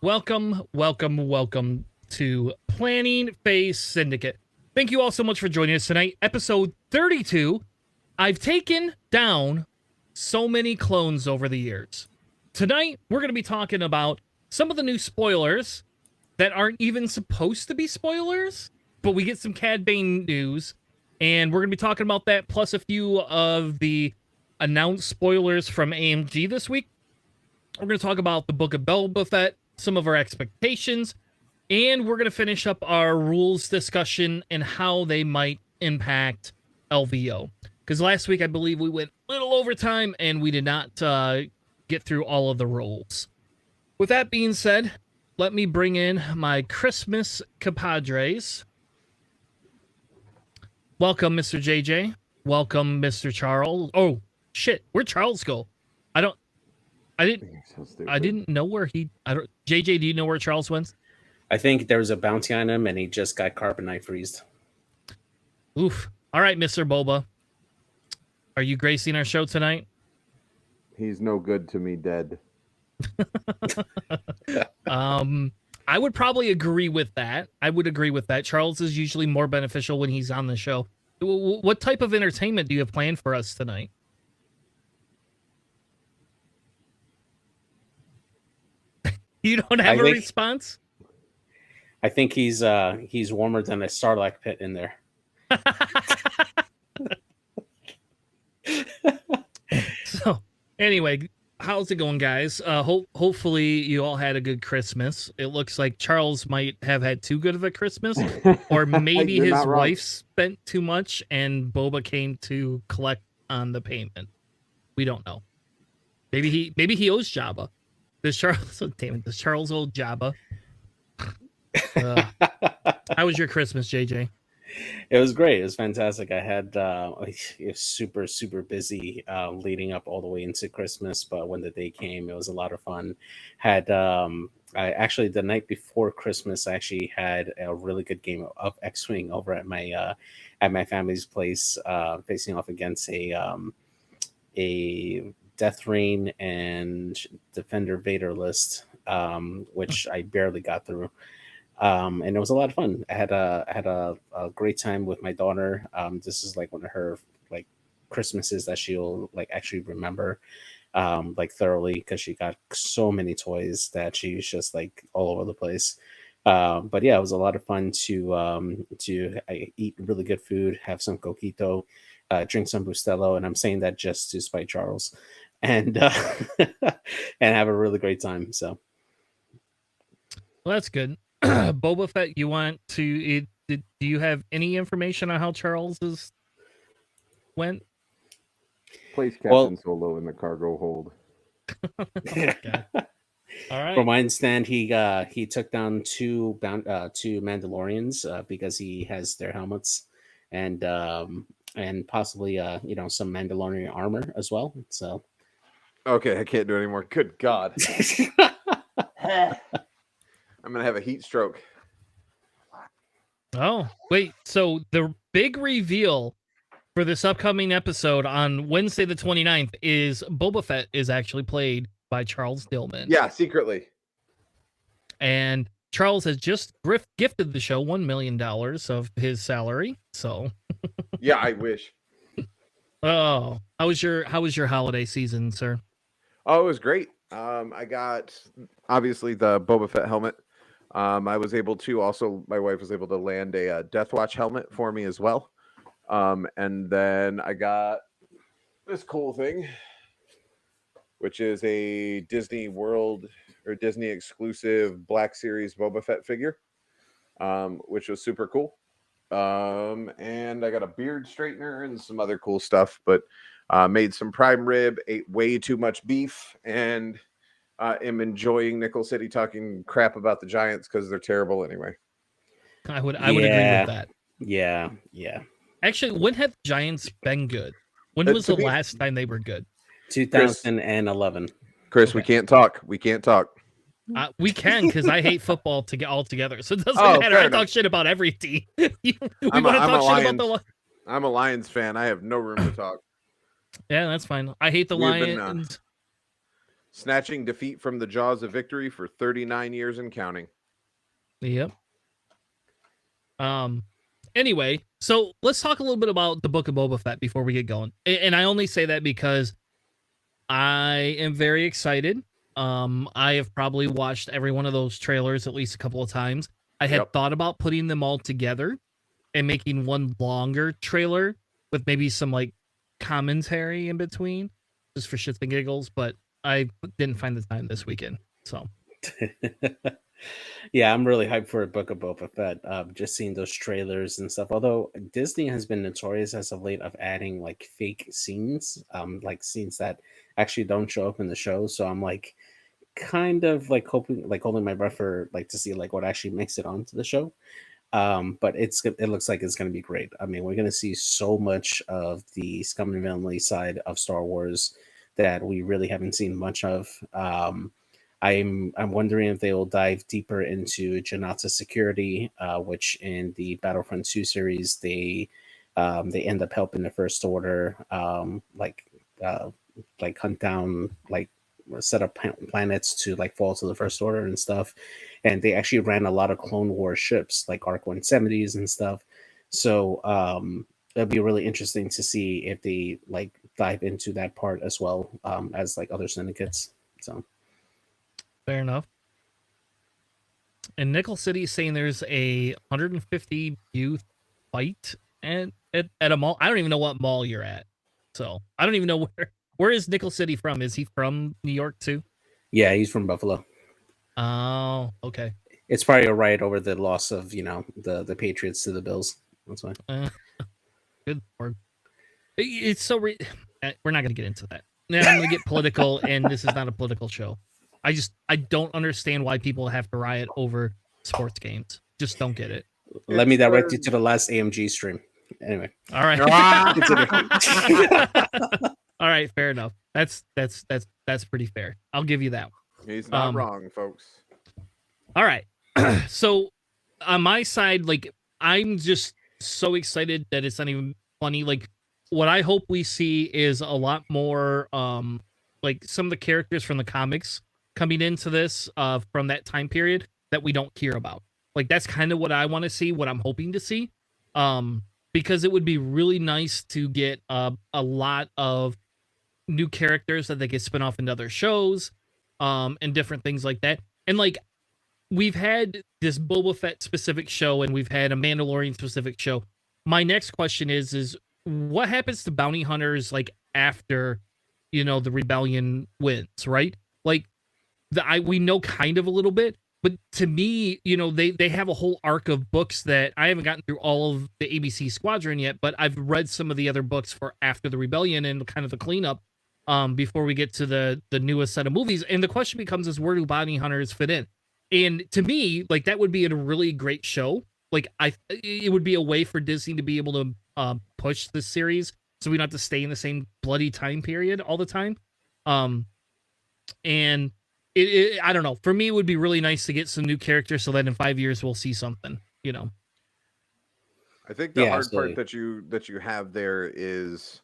Welcome to Planning Phase Syndicate. Thank you all so much for joining us tonight. Episode 32. I've taken down so many clones over the years. Tonight, we're going to be talking about some of the new spoilers that aren't even supposed to be spoilers, but we get some Cad Bane news, and we're going to be talking about that, plus a few of the announced spoilers from AMG this week. We're going to talk about the Book of Boba Fett, some of our expectations, and we're going to finish up our rules discussion and how they might impact LVO. Because last week, I believe we went a little over time, and we did not get through all of the rules. With that being said, let me bring in my Christmas compadres. Welcome, Mr. JJ. Welcome, Mr. Charles. Oh, shit. Where'd Charles go? I didn't know where JJ, do you know where Charles went? I think there was a bounty on him and he just got carbonite freezed. Oof. All right, Mr. Boba. Are you gracing our show tonight? He's no good to me dead. I would probably agree with that. Charles is usually more beneficial when he's on the show. What type of entertainment do you have planned for us tonight? You don't have a response? I think he's warmer than a Starlight pit in there. So, anyway, how's it going, guys? Hopefully you all had a good Christmas. It looks like Charles might have had too good of a Christmas, or maybe his wife spent too much and Boba came to collect on the payment. We don't know. Maybe he owes Jabba. Does Charles owe Jabba? How was your Christmas, JJ? It was great. It was fantastic. I had it was super, super busy leading up all the way into Christmas, but when the day came, it was a lot of fun. Had I actually the night before Christmas, I actually had a really good game of X-Wing over at my family's place, facing off against a Death Rain and Defender Vader list, which I barely got through. And it was a lot of fun. I had a great time with my daughter. This is like one of her like Christmases that she'll like actually remember like thoroughly, because she got so many toys that she's just like all over the place. But yeah, it was a lot of fun to eat really good food, have some coquito, drink some Bustelo, and I'm saying that just to spite Charles, and and have a really great time. So, well, that's good. Boba Fett, you want to? Do you have any information on how Charles went? Place Captain Solo in the cargo hold. Okay. All right. From my understand, he took down two Mandalorians because he has their helmets, and possibly some Mandalorian armor as well. So okay, I can't do it anymore. Good God. I'm gonna have a heat stroke. Oh, wait. So the big reveal for this upcoming episode on Wednesday the 29th is Boba Fett is actually played by Charles Stillman. Yeah, secretly. And Charles has just gifted the show $1 million of his salary. So yeah, I wish. Oh, how was your holiday season, sir? Oh, it was great. I got obviously the Boba Fett helmet. I was able to also, my wife was able to land a Death Watch helmet for me as well. And then I got this cool thing, which is a Disney World or Disney exclusive Black Series Boba Fett figure, which was super cool. And I got a beard straightener and some other cool stuff, but made some prime rib, ate way too much beef, and am enjoying Nickel City talking crap about the Giants because they're terrible anyway. I would agree with that. Yeah. Actually, when have the Giants been good? When was the last time they were good? 2011. Chris, okay. We can't talk. We can, because I hate football to get all together. So it doesn't matter. I talk shit about every team. I'm a Lions fan. I have no room to talk. Yeah, that's fine. I hate the Lions. snatching defeat from the jaws of victory for 39 years and counting. Yep. Anyway, so let's talk a little bit about the Book of Boba Fett before we get going. And I only say that because I am very excited. I have probably watched every one of those trailers at least a couple of times. I had thought about putting them all together and making one longer trailer with maybe some like commentary in between, just for shits and giggles, but I didn't find the time this weekend. So yeah, I'm really hyped for a Book of Boba Fett. Just seeing those trailers and stuff. Although Disney has been notorious as of late of adding like fake scenes, like scenes that actually don't show up in the show. So I'm like kind of like hoping, like holding my breath for like to see like what actually makes it onto the show. But it looks like it's going to be great. I mean, we're going to see so much of the scum and villainy side of Star Wars that we really haven't seen much of. I'm wondering if they will dive deeper into Janata's security, which in the Battlefront 2 series they end up helping the First Order, like hunt down like set up planets to like fall to the First Order and stuff. And they actually ran a lot of Clone War ships like Arc 170s and stuff. So it'll be really interesting to see if they like dive into that part as well as like other syndicates. So fair enough. And Nickel City is saying there's a 150 youth fight at a mall. I don't even know what mall you're at. So I don't even know where is Nickel City from? Is he from New York too? Yeah, he's from Buffalo. Oh, okay. It's probably a riot over the loss of, you know, the Patriots to the Bills. That's why. Good Lord. It's so we're not going to get into that. Now I'm going to get political, and this is not a political show. I don't understand why people have to riot over sports games. Just don't get it. Let me direct you to the last AMG stream. Anyway. All right. All right, fair enough. That's pretty fair. I'll give you that. He's not wrong, folks. All right. So on my side, like I'm just so excited that it's not even funny. Like what I hope we see is a lot more like some of the characters from the comics coming into this from that time period that we don't hear about. Like that's kind of what I want to see, what I'm hoping to see. Because it would be really nice to get a lot of new characters that they could spin off into other shows and different things like that. And like we've had this Boba Fett specific show and we've had a Mandalorian specific show. My next question is what happens to bounty hunters like after, you know, the rebellion wins, right? Like we know kind of a little bit, but to me, you know, they have a whole arc of books that I haven't gotten through all of the ABC Squadron yet, but I've read some of the other books for after the rebellion and kind of the cleanup before we get to the newest set of movies. And the question becomes is where do bounty hunters fit in? And to me, like that would be a really great show. Like it would be a way for Disney to be able to push this series so we don't have to stay in the same bloody time period all the time. And I don't know. For me, it would be really nice to get some new characters so that in 5 years we'll see something, you know. I think the hard part that you have there is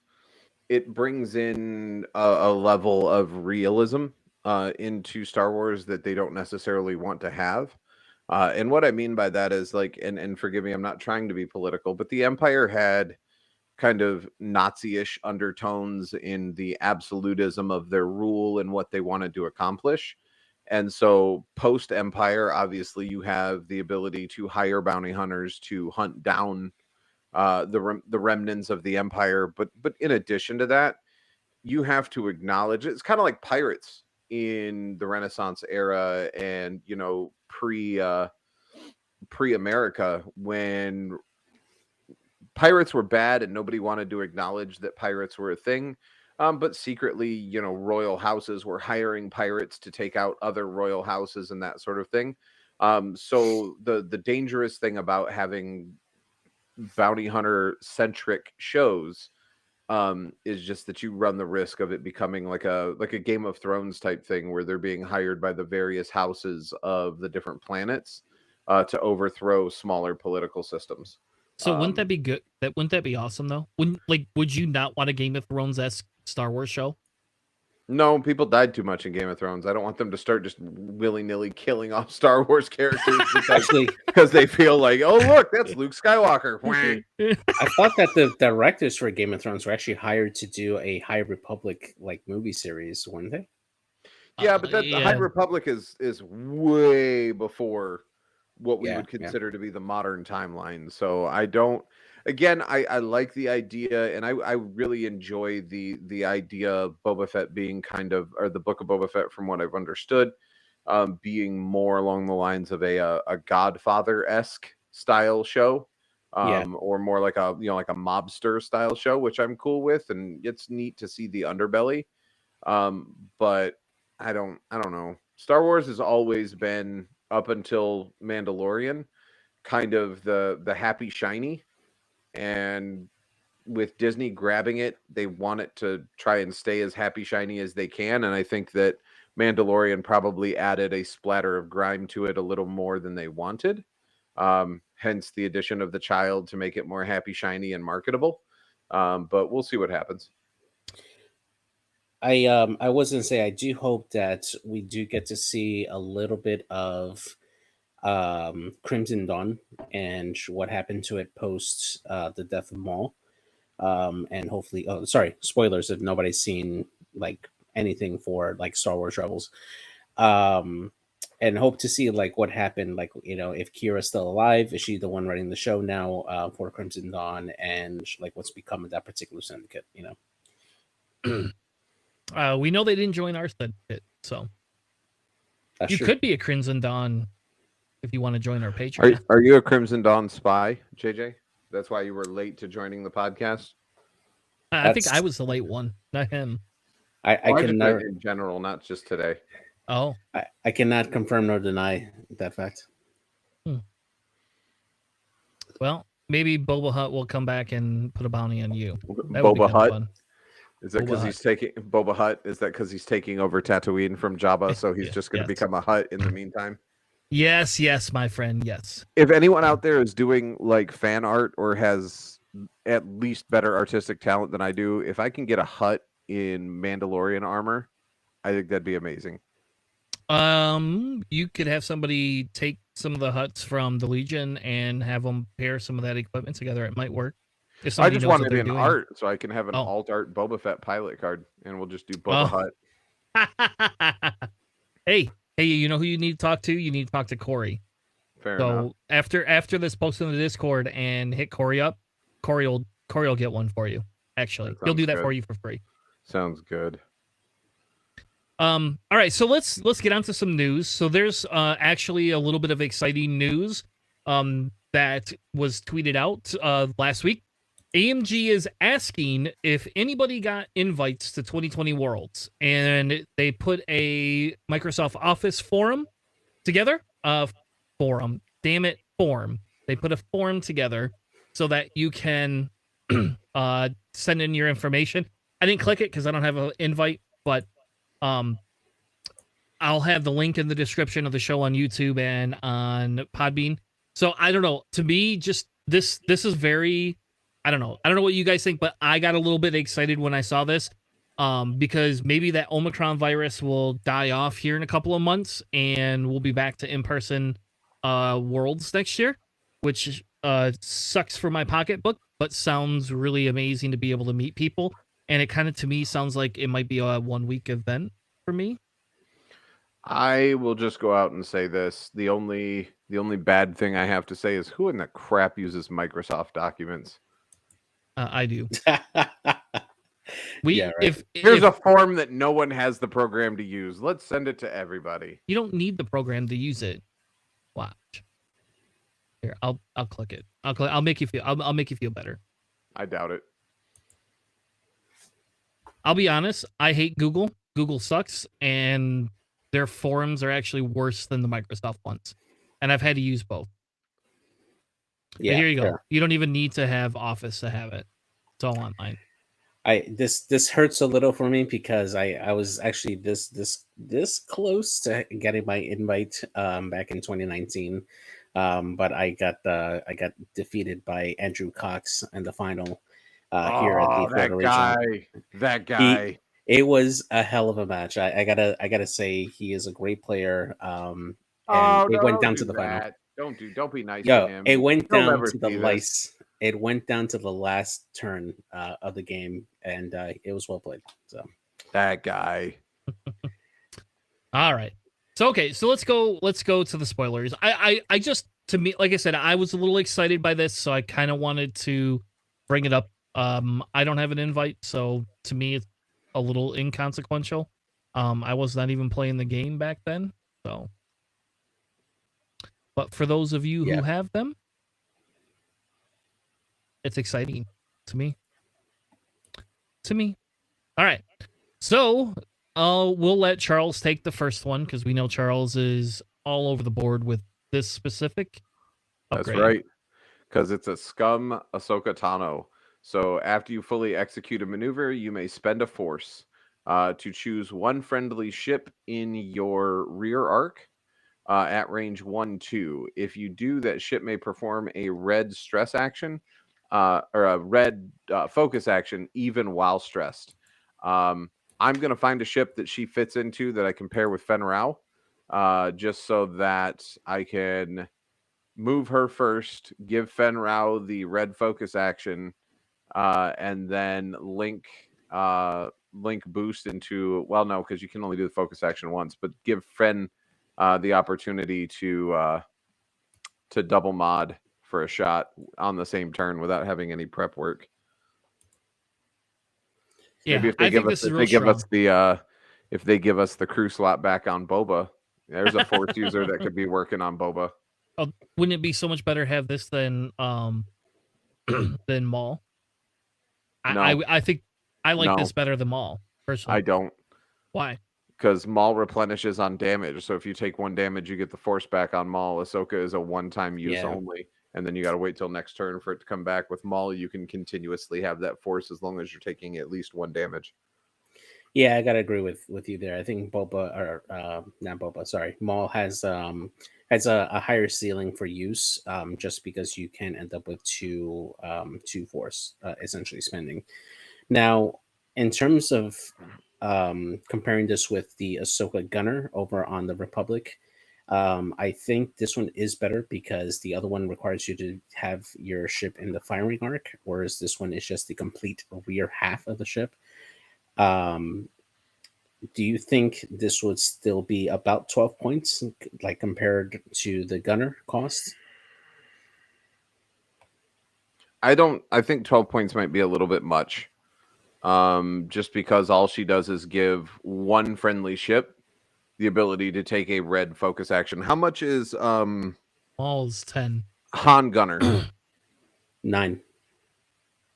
it brings in a level of realism into Star Wars that they don't necessarily want to have. And what I mean by that is like, and forgive me, I'm not trying to be political, but the Empire had kind of Nazi-ish undertones in the absolutism of their rule and what they wanted to accomplish. And so post-Empire, obviously, you have the ability to hire bounty hunters to hunt down the remnants of the Empire. But in addition to that, you have to acknowledge it's kind of like pirates in the Renaissance era and, you know, pre-America when pirates were bad and nobody wanted to acknowledge that pirates were a thing. But secretly, you know, royal houses were hiring pirates to take out other royal houses and that sort of thing. So the dangerous thing about having bounty hunter centric shows is just that you run the risk of it becoming like a Game of Thrones type thing where they're being hired by the various houses of the different planets to overthrow smaller political systems. So wouldn't that be good? Wouldn't that be awesome though? Would you not want a Game of Thrones-esque Star Wars show? No, people died too much in Game of Thrones. I don't want them to start just willy-nilly killing off Star Wars characters Actually, because they feel like, oh look, that's Luke Skywalker. Wah. I thought that the directors for Game of Thrones were actually hired to do a High Republic like movie series, weren't they? Yeah, but that the High Yeah. Republic is way before what we Yeah, would yeah. consider to be the modern timeline. So I don't. Again, I like the idea, and I really enjoy the idea of Boba Fett being kind of, or the Book of Boba Fett, from what I've understood, being more along the lines of a Godfather esque style show, Yeah. or more like a like a mobster style show, which I'm cool with, and it's neat to see the underbelly. But I don't know. Star Wars has always been, up until Mandalorian, kind of the happy shiny, and with Disney grabbing it, they want it to try and stay as happy shiny as they can, and I think that Mandalorian probably added a splatter of grime to it a little more than they wanted. Hence the addition of the child to make it more happy shiny and marketable. But we'll see what happens. I was gonna say I do hope that we do get to see a little bit of Crimson Dawn and what happened to it post the death of Maul. And hopefully, oh, sorry, spoilers if nobody's seen like anything for like Star Wars Rebels. And hope to see like what happened, like if Kira's still alive, is she the one running the show now for Crimson Dawn, and like what's become of that particular syndicate? We know they didn't join our syndicate, so That's you true. could be a Crimson Dawn if you want to join our Patreon. Are you a Crimson Dawn spy, JJ? That's why you were late to joining the podcast. I think I was the late one, not him. I I can just never, meant in general, not just today. Oh, I cannot confirm nor deny that fact. well, maybe Boba Hutt will come back and put a bounty on you. That would be Boba kinda Hutt. fun. Is that because Boba he's taking Boba Hutt? Is that because he's taking over Tatooine from Jabba? So he's just going to Yes. become a Hutt in the meantime. Yes, my friend. Yes. If anyone out there is doing like fan art or has at least better artistic talent than I do, if I can get a Hutt in Mandalorian armor, I think that'd be amazing. You could have somebody take some of the huts from the Legion and have them pair some of that equipment together. It might work. If I somebody just knows what wanted they're in doing. art so I can have an Oh. alt art Boba Fett pilot card, and we'll just do Boba Hutt. Hey, you know who you need to talk to? You need to talk to Corey. Fair enough. So after this, post in the Discord and hit Corey up. Corey will get one for you. Actually, he'll do that for you for free. Sounds good. All right, so let's get on to some news. So there's actually a little bit of exciting news that was tweeted out last week. AMG is asking if anybody got invites to 2020 Worlds, and they put a Microsoft Office forum together. Forum. Damn it, form. They put a form together so that you can send in your information. I didn't click it because I don't have an invite, but I'll have the link in the description of the show on YouTube and on Podbean. So I don't know. To me, just this is very, I don't know what you guys think, but I got a little bit excited when I saw this. Because maybe that Omicron virus will die off here in a couple of months and we'll be back to in-person worlds next year, which sucks for my pocketbook, but sounds really amazing to be able to meet people. And it kind of, to me, sounds like it might be a 1 week event for me. I will just go out and say this. The only bad thing I have to say is, who in the crap uses Microsoft Documents? I do. Yeah, right. If Here's a form that no one has the program to use. Let's send it to everybody. you don't need the program to use it. Watch. Here, I'll click it. I'll make you feel. I'll make you feel better. I doubt it. I'll be honest. I hate Google. Google sucks, and their forums are actually worse than the Microsoft ones. And I've had to use both. But here you go. fair. You don't even need to have Office to have it. It's all online. This hurts a little for me because I was actually this close to getting my invite back in 2019, but I got defeated by Andrew Cox in the final here at the Florida region. That guy. It was a hell of a match. I gotta say he is a great player. And Oh it no, went don't down to do the final. that. Don't be nice to Yo, it him. went He'll down never to the see this. lice. It went down to the last turn of the game, and it was well played. So That guy. All right. So okay, so let's go to the spoilers. I just, to me, like I said, I was a little excited by this, so I kind of wanted to bring it up. I don't have an invite, so to me it's a little inconsequential. I was not even playing the game back then, so. But for those of you yeah, who have them, it's exciting to me. To me. All right. So, we'll let Charles take the first one because we know Charles is all over the board with this specific That's upgrade. right. Because it's a scum Ahsoka Tano. So after you fully execute a maneuver, you may spend a force to choose one friendly ship in your rear arc at range 1-2. If you do, that ship may perform a red stress action or a red focus action even while stressed. I'm going to find a ship that she fits into that I can pair with Fen Rao just so that I can move her first, give Fen Rao the red focus action, and then link boost into, well, no, because you can only do the focus action once, but give Fen the opportunity to double mod for a shot on the same turn without having any prep work. Maybe Yeah, I think this is real strong. If they give us the crew slot back on Boba, there's a force user that could be working on Boba. Oh, wouldn't it be so much better to have this than than Maul? No, I think I like no, this better than Maul I personally. don't. Why? Because Maul replenishes on damage. So if you take one damage, you get the force back on Maul. Ahsoka is a one-time use yeah, only. And then you got to wait till next turn for it to come back. With Maul, you can continuously have that force as long as you're taking at least one damage. yeah. I gotta agree with you there. I think Boba or not Boba, sorry, Maul has a higher ceiling for use, just because you can end up with two force essentially spending. Now, in terms of comparing this with the Ahsoka Gunner over on the Republic, I think this one is better because the other one requires you to have your ship in the firing arc, whereas this one is just the complete rear half of the ship. Um, do you think this would still be about 12 points, like compared to the Gunner cost? I think 12 points might be a little bit much. Just because all she does is give one friendly ship the ability to take a red focus action. How much is Maul's 10. Han Gunner 9,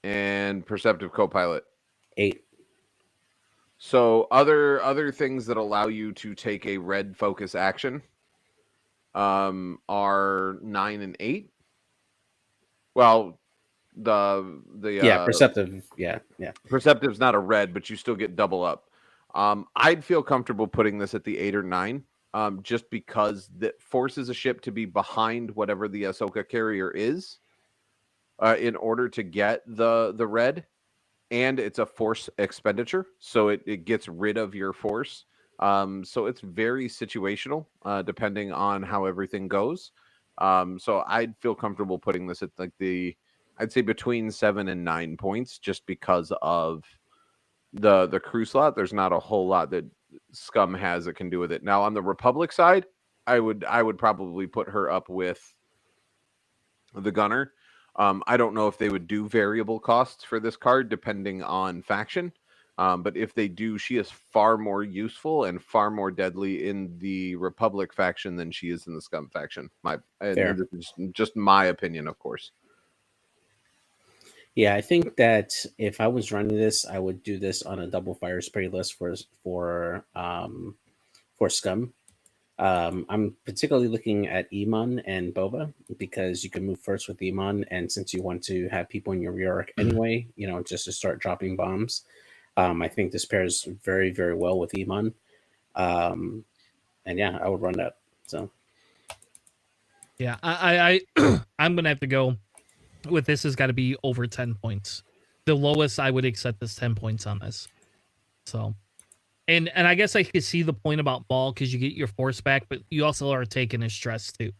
and Perceptive Copilot? 8. So other things that allow you to take a red focus action are 9 and 8. Well, the Yeah, perceptive. Yeah, yeah. Perceptive's not a red, but you still get double up. I'd feel comfortable putting this at the 8 or 9, just because that forces a ship to be behind whatever the Ahsoka carrier is, in order to get the red, and it's a force expenditure, so it gets rid of your force. So it's very situational, depending on how everything goes. So I'd feel comfortable putting this at like I'd say between 7 and 9 points, just because of the crew slot. There's not a whole lot that Scum has that can do with it. Now on the Republic side, I would probably put her up with the Gunner. I don't know if they would do variable costs for this card depending on faction. But if they do, she is far more useful and far more deadly in the Republic faction than she is in the Scum faction. Fair. This is just my opinion, of course. Yeah, I think that if I was running this, I would do this on a double fire spray list for Scum. I'm particularly looking at Iman and Boba because you can move first with Iman, and since you want to have people in your rear arc anyway, just to start dropping bombs, I think this pairs very, very well with Iman. And yeah, I would run that. So Yeah, I'm gonna have to go with this. Has got to be over 10 points. The lowest I would accept is 10 points on this. So, and I guess I could see the point about Maul because you get your force back, but you also are taking his stress too.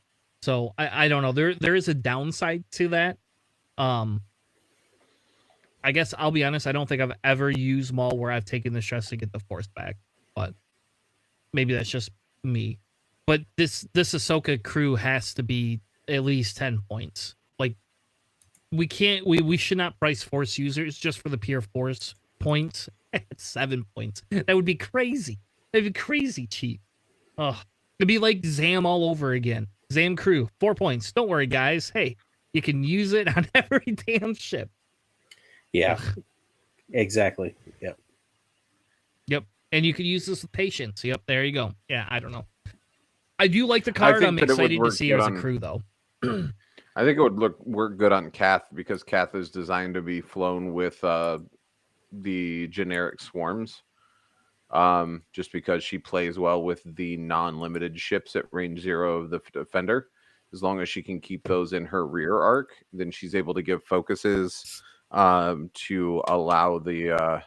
So I don't know. There is a downside to that. I guess I'll be honest. I don't think I've ever used Maul where I've taken the stress to get the force back, but maybe that's just me. But this Ahsoka crew has to be at least 10 points. Like we should not price force users just for the pure force points at 7 points. That would be crazy. That'd be crazy cheap. Oh, it'd be like Zam all over again. Zam crew, 4 points. Don't worry, guys. Hey, you can use it on every damn ship. Yeah, exactly. Yep. Yep. And you could use this with patience. Yep, there you go. Yeah, I don't know. I do like the card. I'm excited to see her as a crew, though. I think it would work good on Kath because Kath is designed to be flown with the generic swarms. Just because she plays well with the non-limited ships at range 0 of the Defender. As long as she can keep those in her rear arc, then she's able to give focuses to allow the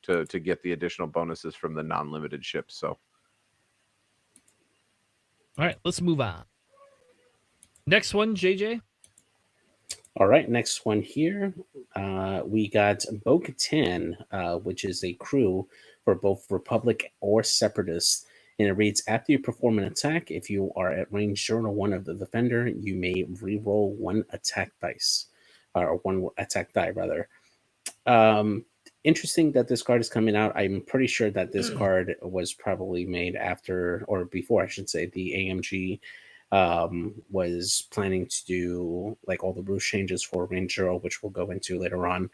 to get the additional bonuses from the non-limited ships. So all right, let's move on. Next one, JJ. All right, next one here. We got Bo-Katan, which is a crew for both Republic or Separatists. And it reads, after you perform an attack, if you are at range 0 to 1 of the defender, you may re-roll 1 attack dice. Or 1 attack die, rather. Interesting that this card is coming out. I'm pretty sure that this card was probably made after, or before, I should say, the AMG was planning to do like all the rules changes for range 0, which we'll go into later on.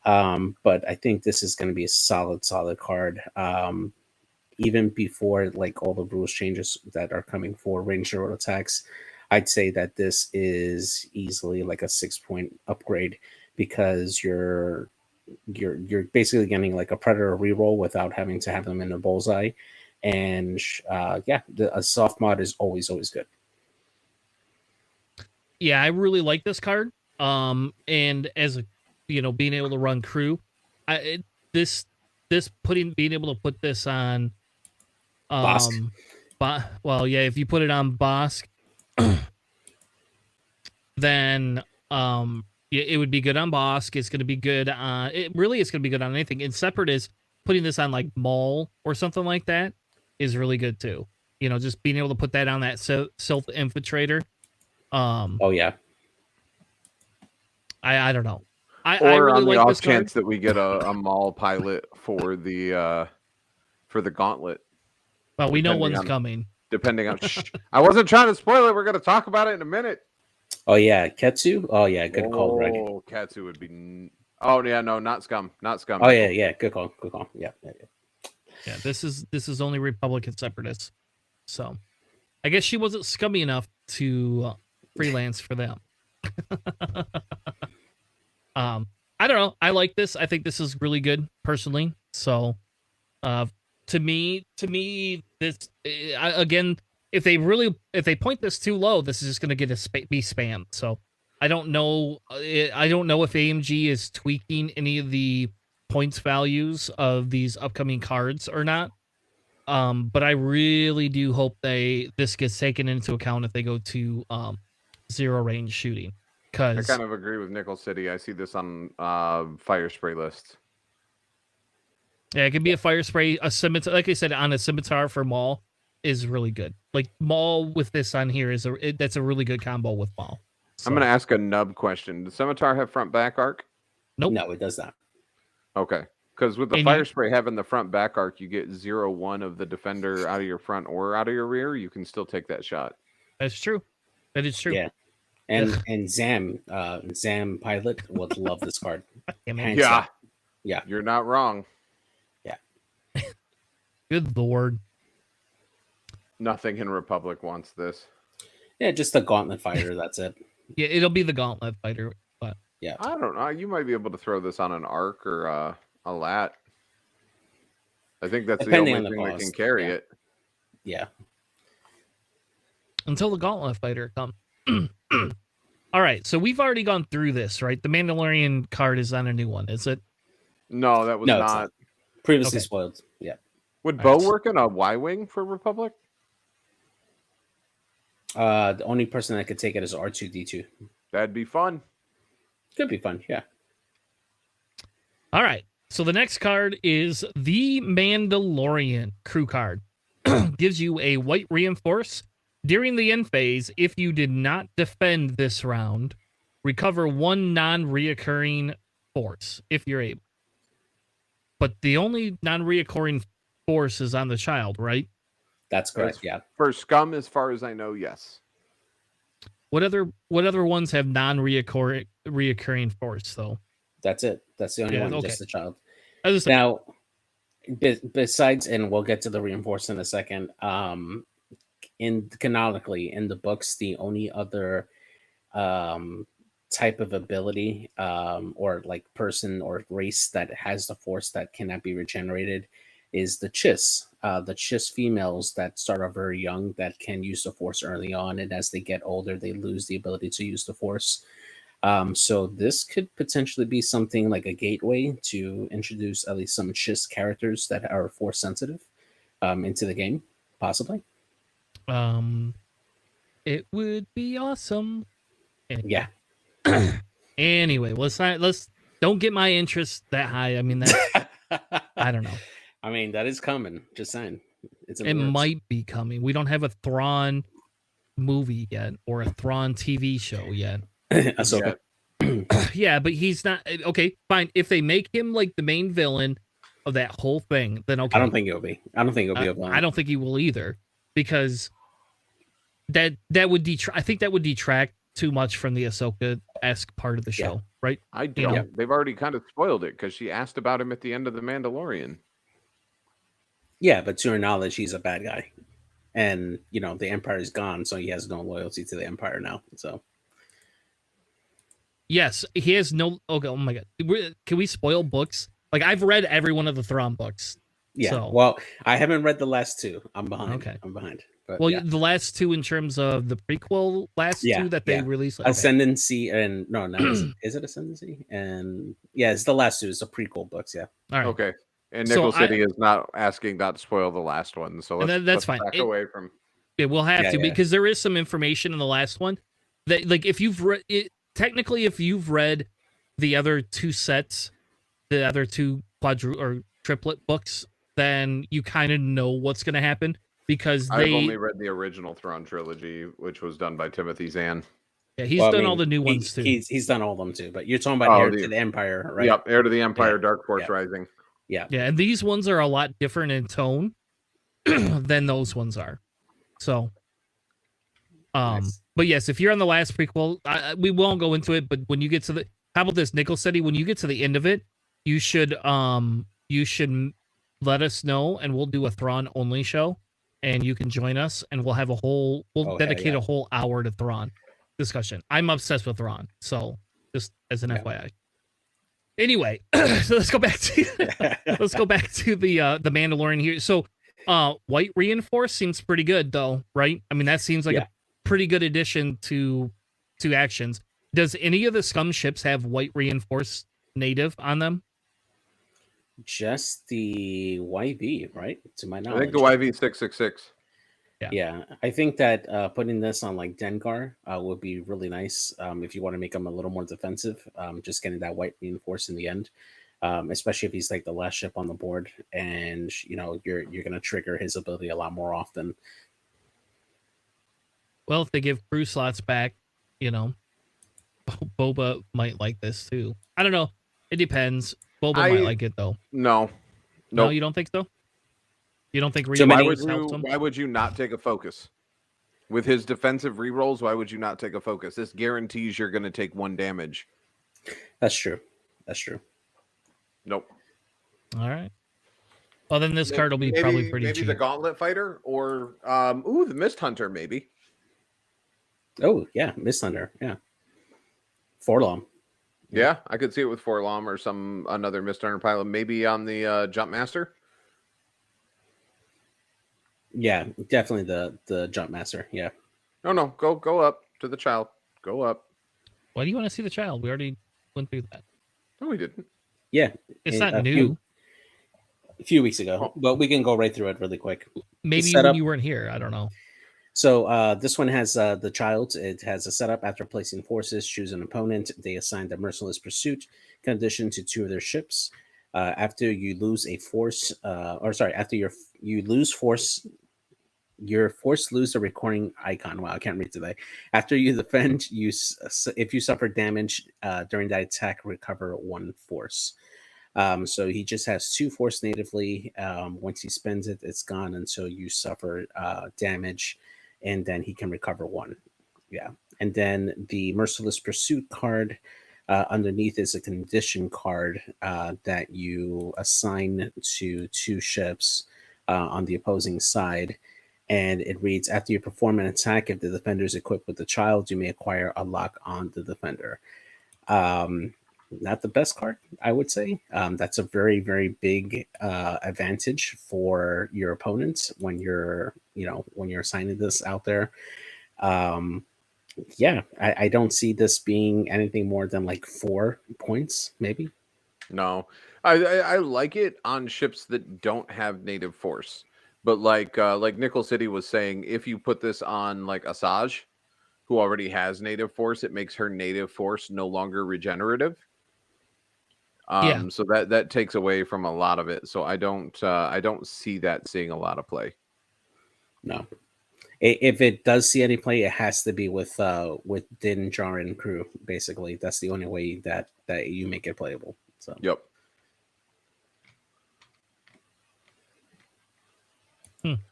But I think this is going to be a solid card. Even before like all the rules changes that are coming for range 0 attacks, I'd say that this is easily like a 6-point upgrade because you're basically getting like a predator reroll without having to have them in a bullseye. And a soft mod is always good. Yeah, I really like this card. And as a, being able to run crew, being able to put this on, Bosk. Well, yeah, if you put it on Bosk, then it would be good on Bosk. It's going to be good on it's going to be good on anything. And Separatist, putting this on like Maul or something like that is really good too. Just being able to put that on that Stealth Infiltrator. Oh yeah. I don't know. I or really on the like off this chance card. that we get a Maul pilot for the gauntlet. Well, we know depending one's on- coming. Depending on, I wasn't trying to spoil it. We're going to talk about it in a minute. Oh yeah, Ketsu. Oh yeah, good call, Greg. Oh, Katsu would be. Oh yeah, no, not Scum, not Scum. Oh yeah, good call. Yeah. Yeah, this is only Republican Separatists. So, I guess she wasn't scummy enough to freelance for them. I don't know. I like this. I think this is really good personally. So, to me, this again, if they point this too low, this is just going to get be spammed. So, I don't know. I don't know if AMG is tweaking any of the points values of these upcoming cards or not. But I really do hope this gets taken into account if they go to 0 range shooting. I Because kind of agree with Nickel City. I see this on fire spray list. yeah, it could be a fire spray, a scimitar. Like I said, on a scimitar for Maul is really good. Like Maul with this on here that's a really good combo with Maul. So, I'm going to ask a nub question. Does Scimitar have front back arc? Nope. No, it does not. Okay. Because with the And fire spray having the front back arc, you get 0-1 of the defender out of your front or out of your rear. You can still take that shot. That's true. That is true. Yeah. And Zam Pilot would love this card. Hands Yeah. up. Yeah. You're not wrong. Yeah. Good Lord. Nothing in Republic wants this. Yeah, just a gauntlet fighter, that's it. Yeah, it'll be the Gauntlet Fighter. But Yeah. I don't know. You might be able to throw this on an arc or a lat. I think that's Depending the on only the thing that cost, can carry yeah. it. Yeah. until the Gauntlet Fighter comes. All right, so we've already gone through this, right? The Mandalorian card is on a new one, is it? No, that was No, it's not. Previously Okay. spoiled. Yeah. Would All Bo right. work in a Y-wing for Republic? The only person that could take it is R2D2. That'd be fun. Could be fun. Yeah. All right. So the next card is the Mandalorian crew card. Gives you a white reinforce. During the end phase, if you did not defend this round, recover one non-reoccurring force if you're able. But the only non-reoccurring force is on the child, right? That's correct. As- Yeah. For Scum, as far as I know, yes. What other ones have non-reoccurring force though? That's it. That's the only Yeah, one. okay. Just the child. I was just Now, besides, and we'll get to the reinforce in a second. Canonically in the books, the only other type of ability or like person or race that has the force that cannot be regenerated is the Chiss. The Chiss females that start off very young that can use the force early on, and as they get older, they lose the ability to use the force. So this could potentially be something like a gateway to introduce at least some Chiss characters that are force sensitive into the game, possibly. it would be awesome. Anyway. Yeah. Anyway, let's don't get my interest that high. I mean, that I don't know. I mean, that is coming. Just saying. It's in the It works. might be coming. We don't have a Thrawn movie yet or a Thrawn TV show yet. Ahsoka. Yeah, but he's not okay. Fine, if they make him like the main villain of that whole thing, then okay. I don't think it'll be. I don't think it'll be a villain. I don't think he will either, because that would I think that would detract too much from the Ahsoka-esque part of the show, right? I don't. You know? They've already kind of spoiled it because she asked about him at the end of The Mandalorian. Yeah, but to her knowledge, he's a bad guy, and the Empire is gone, so he has no loyalty to the Empire now. So Yes, he has no. Okay, oh my god, can we spoil books? Like, I've read every one of the Thrawn books. yeah. So. Well, I haven't read the last two. I'm behind. Okay. I'm behind. But, Well, yeah. the last two in terms of the prequel, two that they released. Okay. Ascendancy and no, is it Ascendancy? And yeah, it's the last two. It's the prequel books. Yeah. All right. Okay. And So Nickel City is not asking not to spoil the last one, so And let's, that's let's fine. back away from. Yeah, we'll have Yeah, to, yeah. because there is some information in the last one that, like, if you've read it, technically, if you've read the other two sets, the other two or triplet books, then you kind of know what's going to happen, because I've only read the original Thrawn trilogy, which was done by Timothy Zahn. Yeah, he's done all the new ones too. He's done all of them too. But you're talking about Heir to the Empire, right? Yep, Heir to the Empire, Yeah. Dark Force Yeah. Rising. Yeah. Yeah, and these ones are a lot different in tone than those ones are. So, Nice. but yes, if you're on the last prequel, we won't go into it. But when you get to the, how about this, Nickel City? When you get to the end of it, you should let us know, and we'll do a Thrawn only show, and you can join us, and we'll have we'll dedicate a whole hour to Thrawn discussion. I'm obsessed with Thrawn, so just as an FYI. Anyway, so let's go back to the Mandalorian here. So, white reinforce seems pretty good, though, right? I mean, that seems like a pretty good addition to actions. Does any of the Scum ships have white reinforce native on them? Just the YV, right? To my knowledge, I think the YV 666. Yeah, I think that putting this on like Dengar would be really nice if you want to make him a little more defensive. Just getting that white reinforce in the end, especially if he's like the last ship on the board, and you're going to trigger his ability a lot more often. Well, if they give crew slots back, Boba might like this too. I don't know. It depends. Boba might like it though. No, You don't think so? You don't think why would you not take a focus? With his defensive rerolls, why would you not take a focus? This guarantees you're going to take 1 damage. That's true. Nope. All right. Well, then this card will be probably pretty maybe cheap. the Gauntlet Fighter or the Mist Hunter, maybe. Oh yeah, Mist Hunter. Yeah, Forlom. Yeah, I could see it with Forlom or another Mist Hunter pilot, maybe on the Jump Master. Yeah, definitely the Jump Master. Yeah. No, go up to the child. Go up. Why do you want to see the child? We already went through that. No, we didn't. Yeah, It's not new. a few weeks ago, but we can go right through it really quick. Maybe Set when up. you weren't here. I don't know. So this one has the child. It has a setup. After placing forces, choose an opponent. They assign the merciless pursuit condition to 2 of their ships. After you lose a force, after you lose force, your force lose the recording icon. Wow, I can't read today. After you defend, if you suffer damage during that attack, recover 1 force. So he just has 2 force natively. Once he spends it, it's gone until you suffer damage, and then he can recover 1. Yeah. And then the Merciless Pursuit card underneath is a condition card that you assign to 2 ships on the opposing side. And it reads, after you perform an attack, if the defender is equipped with the child, you may acquire a lock on the defender. Not the best card, I would say. That's a very, very big advantage for your opponents when you're assigning this out there. I don't see this being anything more than like 4 points, maybe. No, I like it on ships that don't have native force, but like Nickel City was saying, if you put this on like Asajj, who already has native force, it makes her native force no longer regenerative. So that takes away from a lot of it. So I don't see that seeing a lot of play. No. If it does see any play, it has to be with Din Djarin crew. Basically, that's the only way that you make it playable. So yep.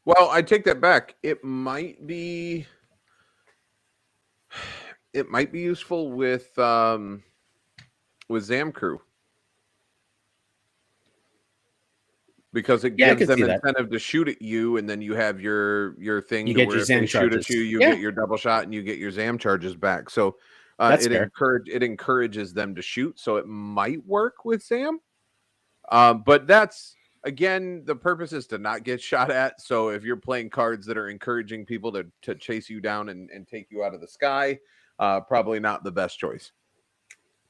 Well, I take that back. It might be useful with Zam crew. Because it gives them incentive to shoot at you, and then you have your thing you to get where your if Zam they charges. shoot at you, get your double shot and you get your Zam charges back. So it encourages them to shoot. So it might work with Zam. But that's, again, the purpose is to not get shot at. So if you're playing cards that are encouraging people to chase you down and take you out of the sky, probably not the best choice.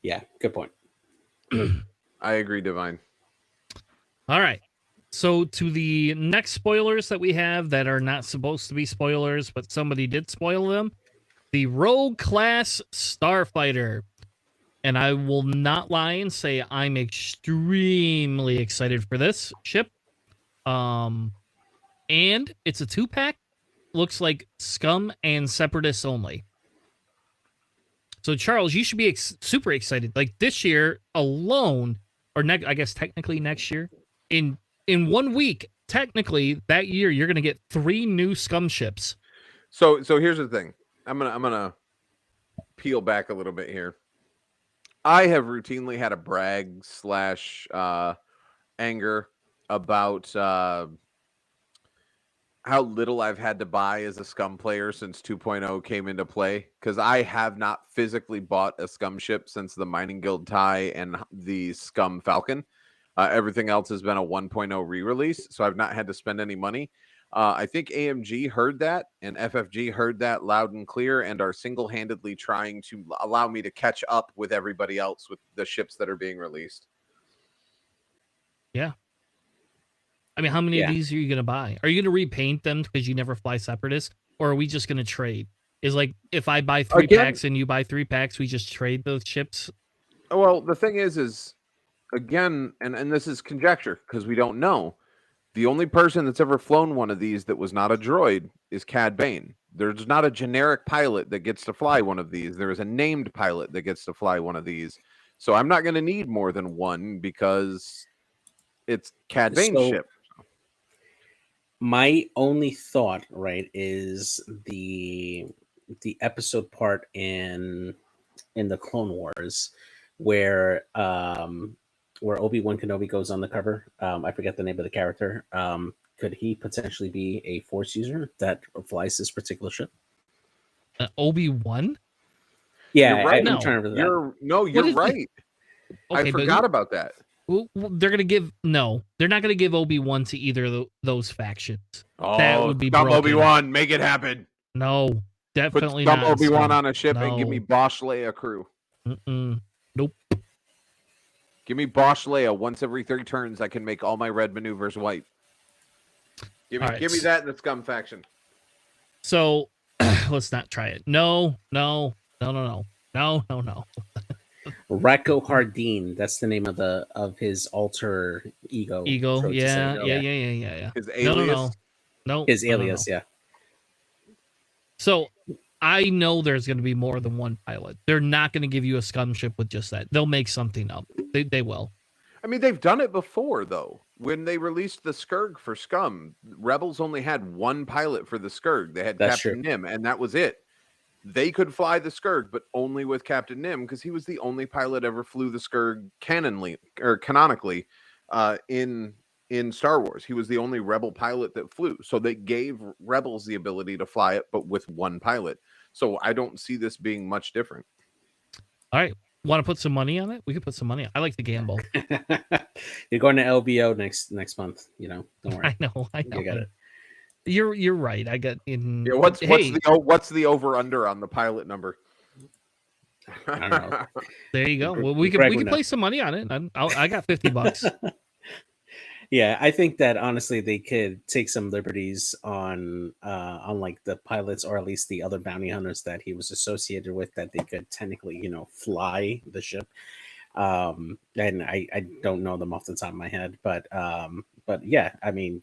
Yeah, good point. I agree, Divine. All right. So to the next spoilers that we have that are not supposed to be spoilers, but somebody did spoil them. The Rogue Class Starfighter. And I will not lie and say I'm extremely excited for this ship. And it's a 2-pack. Looks like Scum and Separatists only. So Charles, you should be super excited. Like this year alone, or I guess technically next year, in 1 week, technically that year, you're gonna get 3 new Scum ships. So here's the thing. I'm gonna peel back a little bit here. I have routinely had a brag / anger about how little I've had to buy as a Scum player since 2.0 came into play, because I have not physically bought a Scum ship since the Mining Guild tie and the Scum Falcon. Everything else has been a 1.0 re-release, so I've not had to spend any money. I think AMG heard that and FFG heard that loud and clear and are single-handedly trying to allow me to catch up with everybody else with the ships that are being released. Yeah. I mean, how many of these are you going to buy? Are you going to repaint them because you never fly Separatists? Or are we just going to trade? Is like, if I buy 3 packs and you buy 3 packs, we just trade those ships? Well, the thing is again, and this is conjecture because we don't know, the only person that's ever flown one of these that was not a droid is Cad Bane. There's not a generic pilot that gets to fly one of these. There is a named pilot that gets to fly one of these. So I'm not going to need more than one because it's Cad Bane's ship. My only thought, right, is the episode part in the Clone Wars where Obi-Wan Kenobi goes on the cover. I forget the name of the character. Could he potentially be a Force user that flies this particular ship? Obi-Wan? Yeah, you're right. I'm trying to remember that. You're right. Okay, I forgot about that. They're gonna give they're not gonna give Obi-Wan to either of those factions. Oh, that would be broken. Obi-Wan, make it happen. No, definitely Put not. Obi-Wan on a ship and give me Bosch Leia crew. Nope. Give me Bosch Leia. Once every 3 turns, I can make all my red maneuvers white. Give me that in the Scum faction. So let's not try it. No. Racco Hardeen. That's the name of his alter ego. Yeah. His alias. No. His alias, yeah. So I know there's going to be more than one pilot. They're not going to give you a Scum ship with just that. They'll make something up. They will. I mean, they've done it before, though. When they released the Skurg for Scum, Rebels only had one pilot for the Skurg. They had Captain Nim, and that was it. They could fly the Skurg, but only with Captain Nim, because he was the only pilot ever flew the Skurg canonically in Star Wars. He was the only Rebel pilot that flew. So they gave Rebels the ability to fly it, but with one pilot. So I don't see this being much different. All right. Want to put some money on it? We could put some money on. I like the gamble. You're going to LVO next month. Don't worry. I know. You got it. You're right. I got in. Yeah, what's the over under on the pilot number? I don't know. There you go. Well, we can play some money on it. I got $50. Yeah, I think that honestly they could take some liberties on like the pilots, or at least the other bounty hunters that he was associated with, that they could technically, fly the ship. And I don't know them off the top of my head, but yeah, I mean,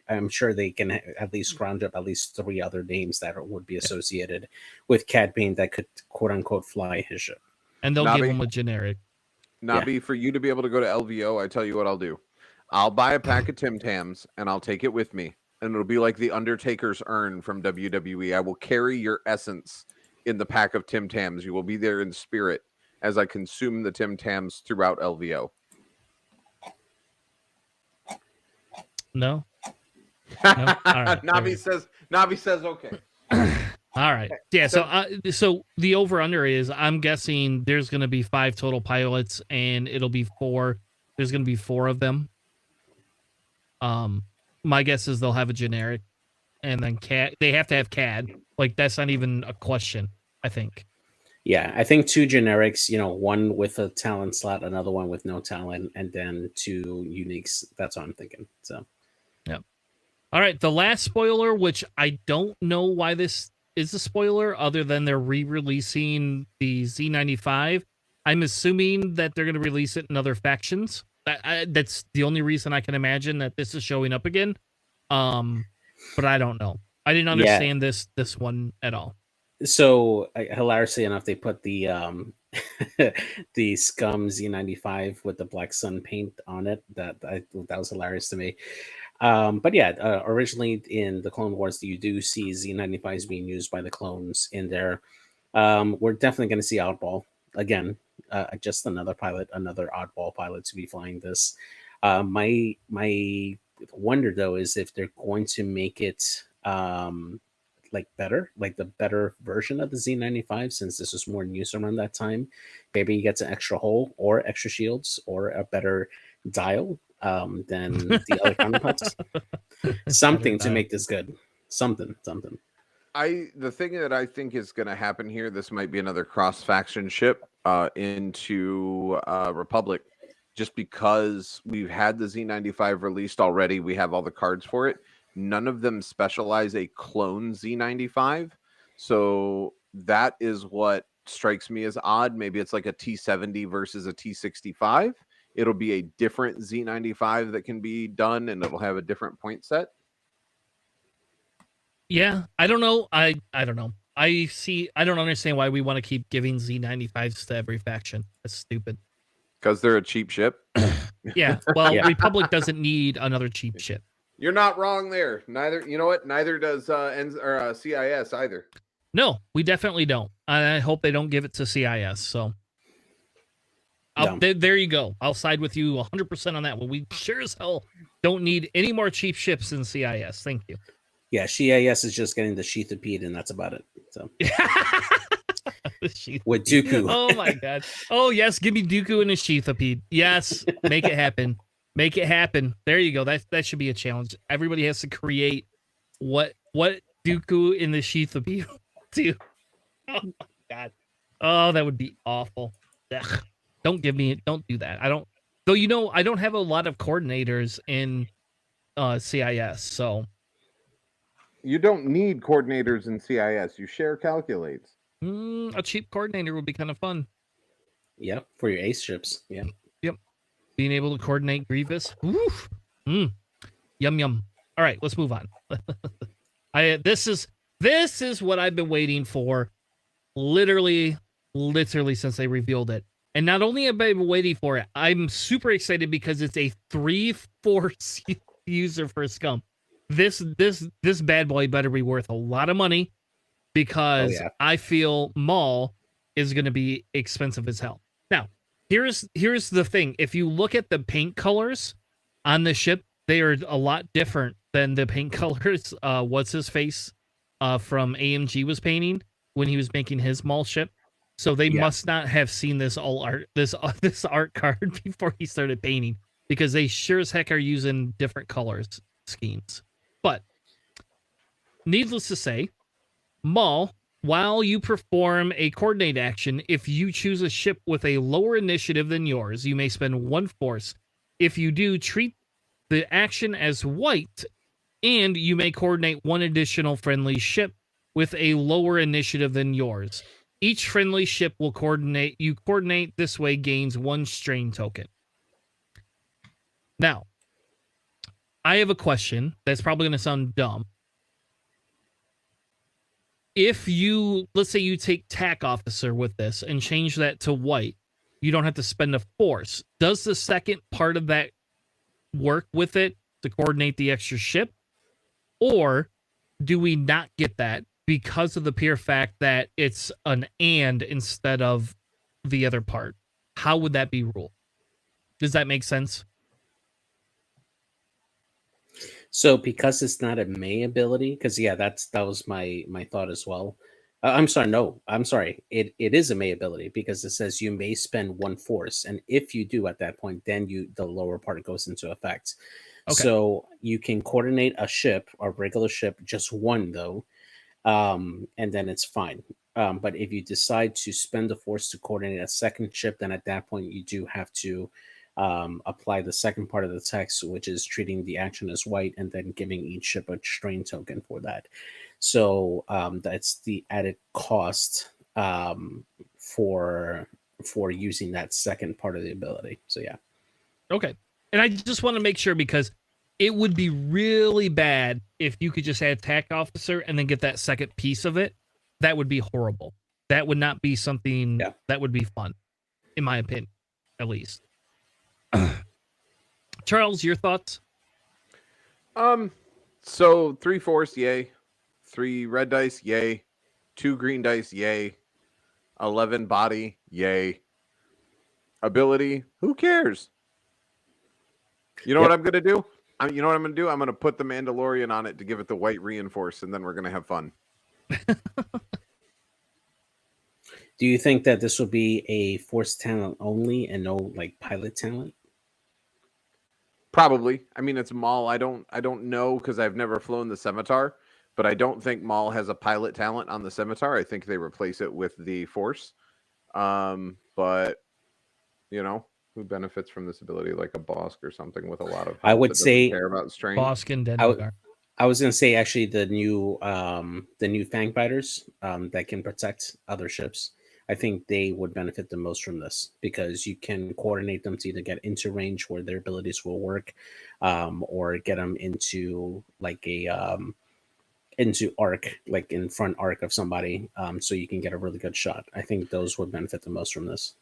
I'm sure they can at least scrounge up at least 3 other names that would be associated with Cad Bane that could quote unquote fly his ship. And they'll give him a generic. Nabi, for you to be able to go to LVO, I tell you what I'll do. I'll buy a pack of Tim Tams and I'll take it with me. And it'll be like the Undertaker's urn from WWE. I will carry your essence in the pack of Tim Tams. You will be there in spirit as I consume the Tim Tams throughout LVO. No. All right. Navi says okay. All right. Yeah. So the over under is, I'm guessing there's going to be 5 total pilots, and it'll be 4. There's going to be 4 of them. My guess is they'll have a generic, and then CAD. They have to have CAD. Like, that's not even a question, I think. Yeah, I think 2 generics. One with a talent slot, another one with no talent, and then 2 uniques. That's what I'm thinking. So. Yeah. All right. The last spoiler, which I don't know why this is a spoiler, other than they're re-releasing the Z95. I'm assuming that they're going to release it in other factions. That's the only reason I can imagine that this is showing up again. But I don't know. I didn't understand this one at all. So hilariously enough, they put the the Scum Z95 with the black sun paint on it. That was hilarious to me. But yeah, originally in the Clone Wars, you do see Z95s being used by the clones in there. We're definitely going to see Oddball again. Just another oddball pilot to be flying this. My wonder though is if they're going to make it like the better version of the Z95, since this was more in use around that time. Maybe he gets an extra hull or extra shields or a better dial than the other counterparts. Something to make this good. Something. The thing that I think is going to happen here, this might be another cross-faction ship into Republic, just because we've had the Z95 released already. We have all the cards for it. None of them specialize a clone Z95. So that is what strikes me as odd. Maybe it's like a T70 versus a T65. It'll be a different Z95 that can be done, and it'll have a different point set. Yeah, I don't know. I don't know. I don't understand why we want to keep giving Z95s to every faction. That's stupid. Because they're a cheap ship. Yeah. Well, yeah. Republic doesn't need another cheap ship. You're not wrong there. Neither does CIS either. No, we definitely don't. I hope they don't give it to CIS. So there you go. I'll side with you 100% on that one. We sure as hell don't need any more cheap ships in CIS. Thank you. Yeah, CIS is just getting the Sheathapede, and that's about it. So with Dooku. Oh my god. Oh yes, give me Dooku and a Sheathapede. Yes, make it happen. Make it happen. There you go. That should be a challenge. Everybody has to create what Dooku in the Sheathapede do. Oh my god. Oh, that would be awful. Ugh. Don't do that. I don't. Though I don't have a lot of coordinators in CIS, so You don't need coordinators in CIS. You share calculates. a cheap coordinator would be kind of fun. Yep, for your ace ships. Yeah. Yep, being able to coordinate Grievous. Woof. Yum yum. All right, let's move on. This is what I've been waiting for, literally since they revealed it. And not only have I been waiting for it, I'm super excited because it's a 3-force user for Scum. This bad boy better be worth a lot of money because I feel Maul is going to be expensive as hell. Now, here's the thing. If you look at the paint colors on the ship, they are a lot different than the paint colors what's his face from AMG was painting when he was making his Maul ship. So they must not have seen this art card before he started painting, because they sure as heck are using different colors schemes. But needless to say, Maul, while you perform a coordinate action, if you choose a ship with a lower initiative than yours, you may spend 1 force. If you do, treat the action as white, and you may coordinate 1 additional friendly ship with a lower initiative than yours. Each friendly ship will coordinate this way gains 1 strain token. Now, I have a question that's probably going to sound dumb. If let's say you take TAC Officer with this and change that to white, you don't have to spend a force. Does the second part of that work with it to coordinate the extra ship? Or do we not get that because of the pure fact that it's an and instead of the other part? How would that be ruled? Does that make sense? So because it's not a May ability, because that was my thought as well. I'm sorry, no, I'm sorry. It is a May ability because it says you may spend 1 force, and if you do at that point, then the lower part goes into effect. Okay. So you can coordinate a ship, a regular ship, just 1 though, and then it's fine. But if you decide to spend the force to coordinate a second ship, then at that point you do have to apply the second part of the text, which is treating the action as white and then giving each ship a strain token for that. So that's the added cost for using that second part of the ability. So yeah. Okay. And I just want to make sure, because it would be really bad if you could just add TAC Officer and then get that second piece of it. That would be horrible. That would not be something that would be fun, in my opinion, at least. Charles, your thoughts? So 3 force, yay. 3 red dice, yay. 2 green dice, yay. 11 body, yay. Ability, who cares? You know what I'm gonna do? You know what I'm gonna do? I'm gonna put the Mandalorian on it to give it the white reinforce, and then we're gonna have fun. Do you think that this will be a force talent only and no like pilot talent? Probably. I mean, it's Maul. I don't know because I've never flown the Scimitar, but I don't think Maul has a pilot talent on the Scimitar. I think they replace it with the Force. But who benefits from this ability, like a Bosk or something with a lot of? I would say care about strain. Bosk and Dengar. I was going to say actually the new fang fighters that can protect other ships. I think they would benefit the most from this because you can coordinate them to either get into range where their abilities will work, or get them into like a into arc, like in front arc of somebody, so you can get a really good shot. I think those would benefit the most from this.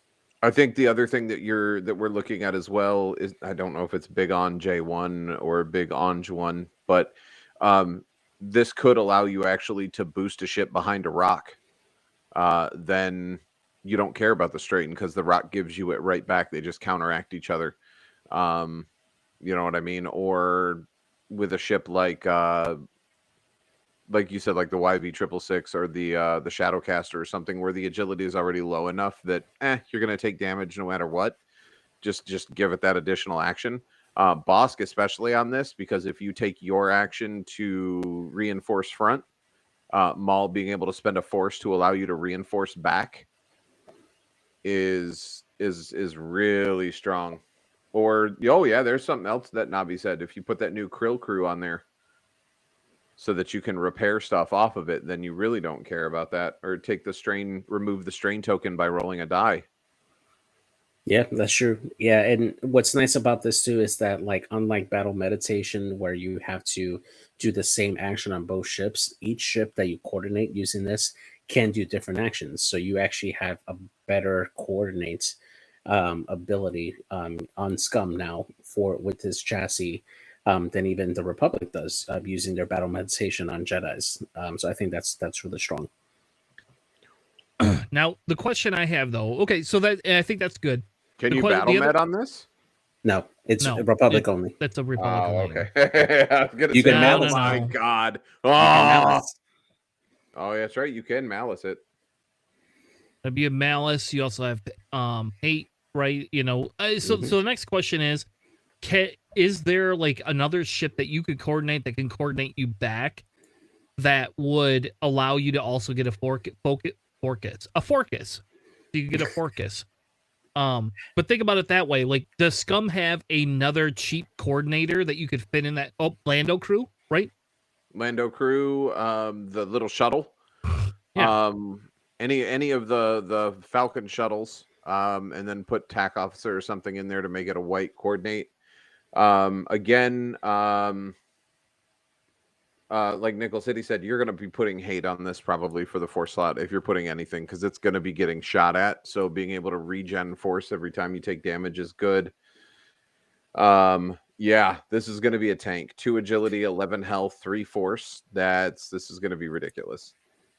I think the other thing that we're looking at as well is, I don't know if it's big on J1 or big on J1, but this could allow you actually to boost a ship behind a rock. Then you don't care about the strain because the rock gives you it right back. They just counteract each other. You know what I mean? Or with a ship like you said, like the YV666 or the Shadowcaster or something, where the agility is already low enough that you're going to take damage no matter what. Just give it that additional action. Bosk especially on this, because if you take your action to reinforce front, Maul being able to spend a force to allow you to reinforce back is is really strong. Or oh yeah, there's something else that Navi said. If you put that new Krill crew on there, so that you can repair stuff off of it, then you really don't care about that. Or take the strain, remove the strain token by rolling a die. Yeah, that's true. Yeah, and what's nice about this too is that, like, unlike battle meditation where you have to do the same action on both ships, each ship that you coordinate using this can do different actions. So you actually have a better coordinate ability on Scum now for with this chassis than even the Republic does using their battle meditation on Jedi's. So I think that's really strong. Now, the question I have though, okay, so that I think that's good. Can The you que- battle the other- med on this? No, it's No, Republic only. That's a Republic. Oh, only. okay. I was gonna You say, can oh malice. my No. god. You can malice. Oh, yeah, that's right. You can malice it. That'd be a malice. You also have hate, right? You know. So the next question is, is there like another ship that you could coordinate that can coordinate you back that would allow you to also get a forcus? So you can get a forcus. But think about it that way. Like, does Scum have another cheap coordinator that you could fit in that Lando crew, right? Lando crew, the little shuttle. Yeah. Any of the Falcon shuttles, and then put TAC officer or something in there to make it a white coordinate. Like Nickel City said, you're going to be putting hate on this probably for the force slot if you're putting anything, because it's going to be getting shot at. So being able to regen force every time you take damage is good. Yeah, this is going to be a tank. 2 agility, 11 health, 3 force. This is going to be ridiculous.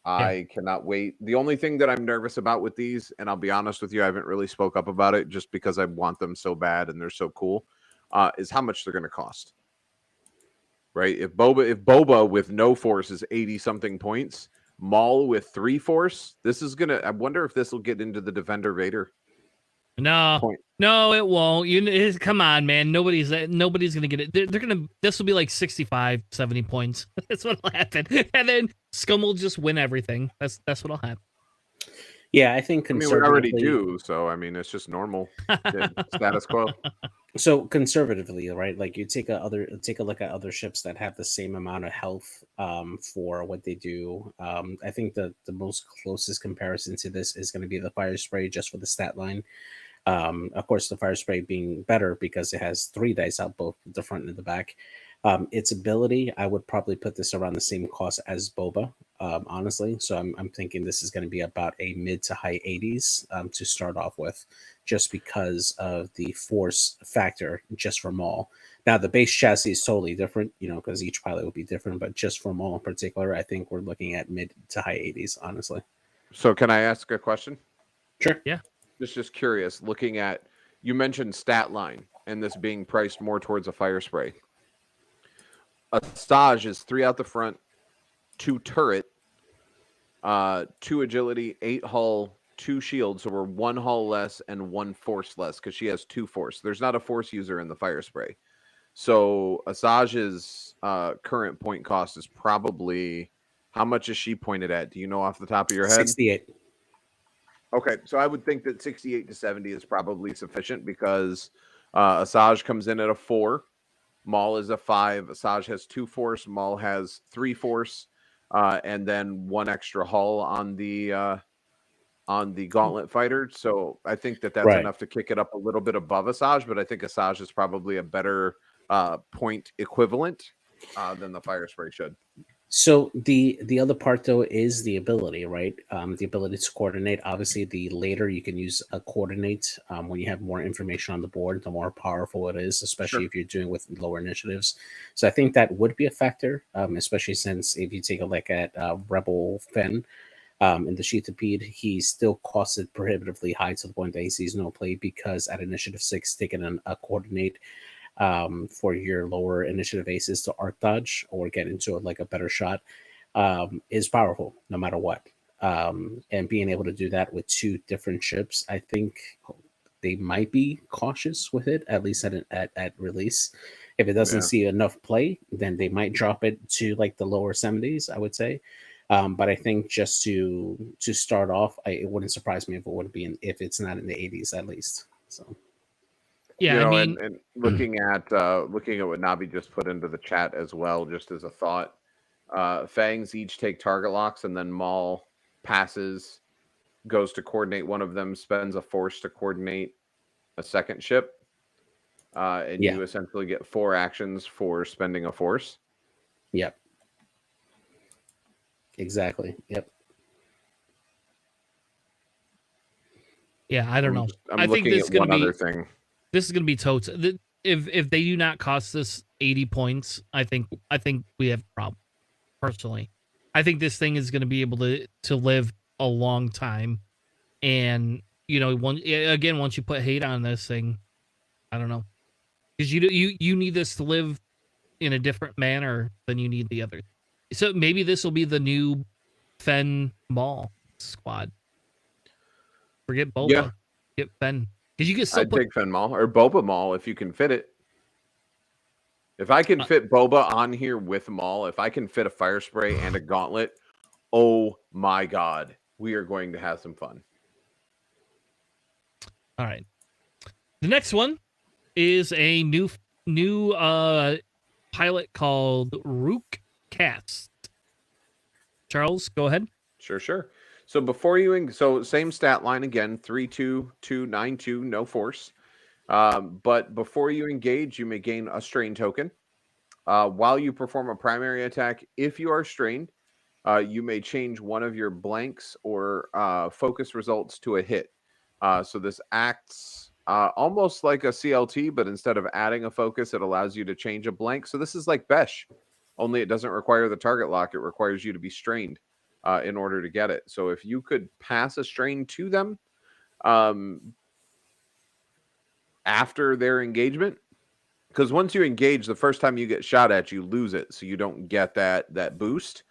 I cannot wait. The only thing that I'm nervous about with these, and I'll be honest with you, I haven't really spoke up about it just because I want them so bad and they're so cool, is how much they're going to cost. Right? If Boba with no force is 80 something points, Maul with 3 force, this is gonna. I wonder if this will get into the Defender Vader. No, it won't. Come on, man. Nobody's gonna get it. They're gonna. This will be like 65, 70 points. That's what'll happen, and then Scum will just win everything. That's what'll happen. Yeah, I think I mean, we already do. So I mean, it's just normal status quo. So conservatively, right? Like you take a look at other ships that have the same amount of health for what they do. I think the most closest comparison to this is going to be the Fire Spray, just for the stat line. Of course, the Fire Spray being better because it has 3 dice out both the front and the back. Its ability, I would probably put this around the same cost as Boba, honestly. So I'm thinking this is going to be about a mid to high 80s to start off with, just because of the force factor just for Maul. Now, the base chassis is totally different, because each pilot will be different, but just for Maul in particular, I think we're looking at mid to high 80s, honestly. So can I ask a question? Sure. Yeah. Just curious, looking at, you mentioned stat line and this being priced more towards a Fire Spray. Asajj is 3 out the front, 2 turret, 2 agility, 8 hull, 2 shield. So we're 1 hull less and 1 force less because she has 2 force. There's not a force user in the Fire Spray. So Asajj's current point cost is probably, how much is she pointed at? Do you know off the top of your head? 68. Okay, so I would think that 68 to 70 is probably sufficient because Asajj comes in at a 4. Maul is a 5. Asajj has 2 force. Maul has 3 force, and then 1 extra hull on the Gauntlet fighter. So I think that's Right. enough to kick it up a little bit above Asajj. But I think Asajj is probably a better point equivalent than the Fire Spray should. So the other part though is the ability, right? The ability to coordinate. Obviously, the later you can use a coordinate, when you have more information on the board, the more powerful it is, especially if you're doing with lower initiatives. So I think that would be a factor, especially since if you take a look at Rebel Fenn in the Sheathapede, he still costed prohibitively high to the point that he sees no play because at Initiative 6, taking a coordinate for your lower initiative aces to arc dodge or get into a better shot is powerful no matter what. And being able to do that with 2 different ships, I think they might be cautious with it, at least at release. If it doesn't see enough play, then they might drop it to the lower 70s, I would say. But I think just to start off, it wouldn't surprise me if it wouldn't be if it's not in the 80s at least. So Yeah, I mean, and looking at what Nabi just put into the chat as well, just as a thought, Fangs each take target locks, and then Maul passes, goes to coordinate one of them, spends a force to coordinate a second ship, and Yeah. you essentially get 4 actions for spending a force. Yep. Exactly. Yep. yeah, I don't know. I'm I think looking this at is gonna one be other thing. this is gonna be totes. If they do not cost us 80 points, I think we have a problem. Personally, I think this thing is gonna be able to live a long time, and once you put hate on this thing, I don't know, because you need this to live in a different manner than you need the other. So maybe this will be the new Fen Maul squad. Forget Boba. Yeah. Get Fen. Because you can still I'd take Fen Maul or Boba Maul if you can fit it. If I can fit Boba on here with Maul, if I can fit a fire spray and a gauntlet, oh my god, we are going to have some fun. All right. The next one is a new pilot called Rook Cast. Charles, go ahead. Sure. So same stat line again, 3-2-2-9-2, no force. But before you engage, you may gain a strain token. While you perform a primary attack, if you are strained, you may change one of your blanks or focus results to a hit. So this acts almost like a CLT, but instead of adding a focus, it allows you to change a blank. So this is like Besh, only it doesn't require the target lock. It requires you to be strained in order to get it. So if you could pass a strain to them after their engagement, because once you engage, the first time you get shot at, you lose it, so you don't get that boost.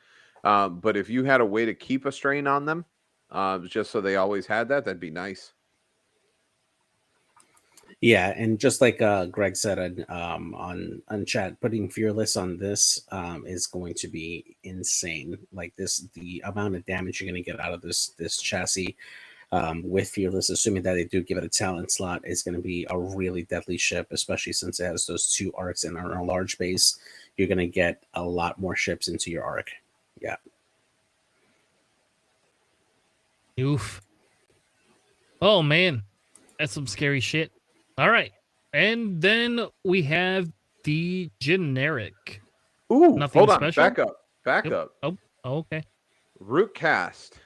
But if you had a way to keep a strain on them, just so they always had that, that'd be nice. Yeah, and just like Greg said on chat, putting Fearless on this is going to be insane. Like the amount of damage you're going to get out of this chassis with Fearless, assuming that they do give it a talent slot, is going to be a really deadly ship, especially since it has those 2 arcs and on a large base. You're going to get a lot more ships into your arc. Yeah. Oof. Oh man, that's some scary shit. All right, and then we have the generic. Ooh, Nothing hold on, special? back up. Oh, okay. Root Cast.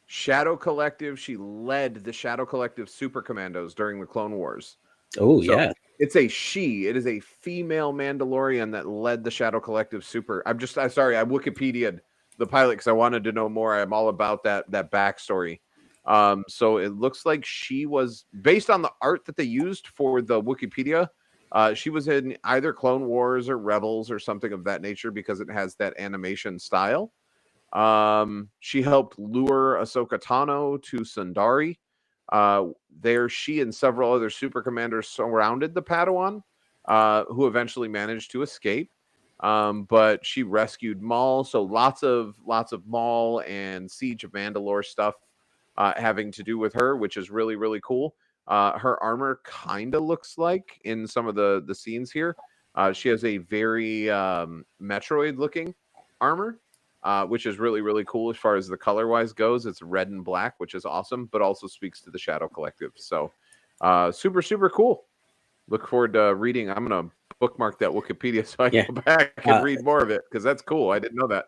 Shadow Collective. She led the Shadow Collective Super Commandos during the Clone Wars. Oh, yeah. It's a she. It is a female Mandalorian that led the Shadow Collective Super. Sorry, I Wikipedia'd the pilot because I wanted to know more. I'm all about that backstory. So it looks like she was, based on the art that they used for the Wikipedia, she was in either Clone Wars or Rebels or something of that nature because it has that animation style. She helped lure Ahsoka Tano to Sundari. There, she and several other super commanders surrounded the Padawan, who eventually managed to escape. But she rescued Maul, so lots of Maul and Siege of Mandalore stuff having to do with her, which is really, really cool. Her armor kind of looks like in some of the scenes here. She has a very Metroid-looking armor, which is really, really cool as far as the color-wise goes. It's red and black, which is awesome, but also speaks to the Shadow Collective. So super, super cool. Look forward to reading. I'm going to bookmark that Wikipedia so I can go back and read more of it because that's cool. I didn't know that.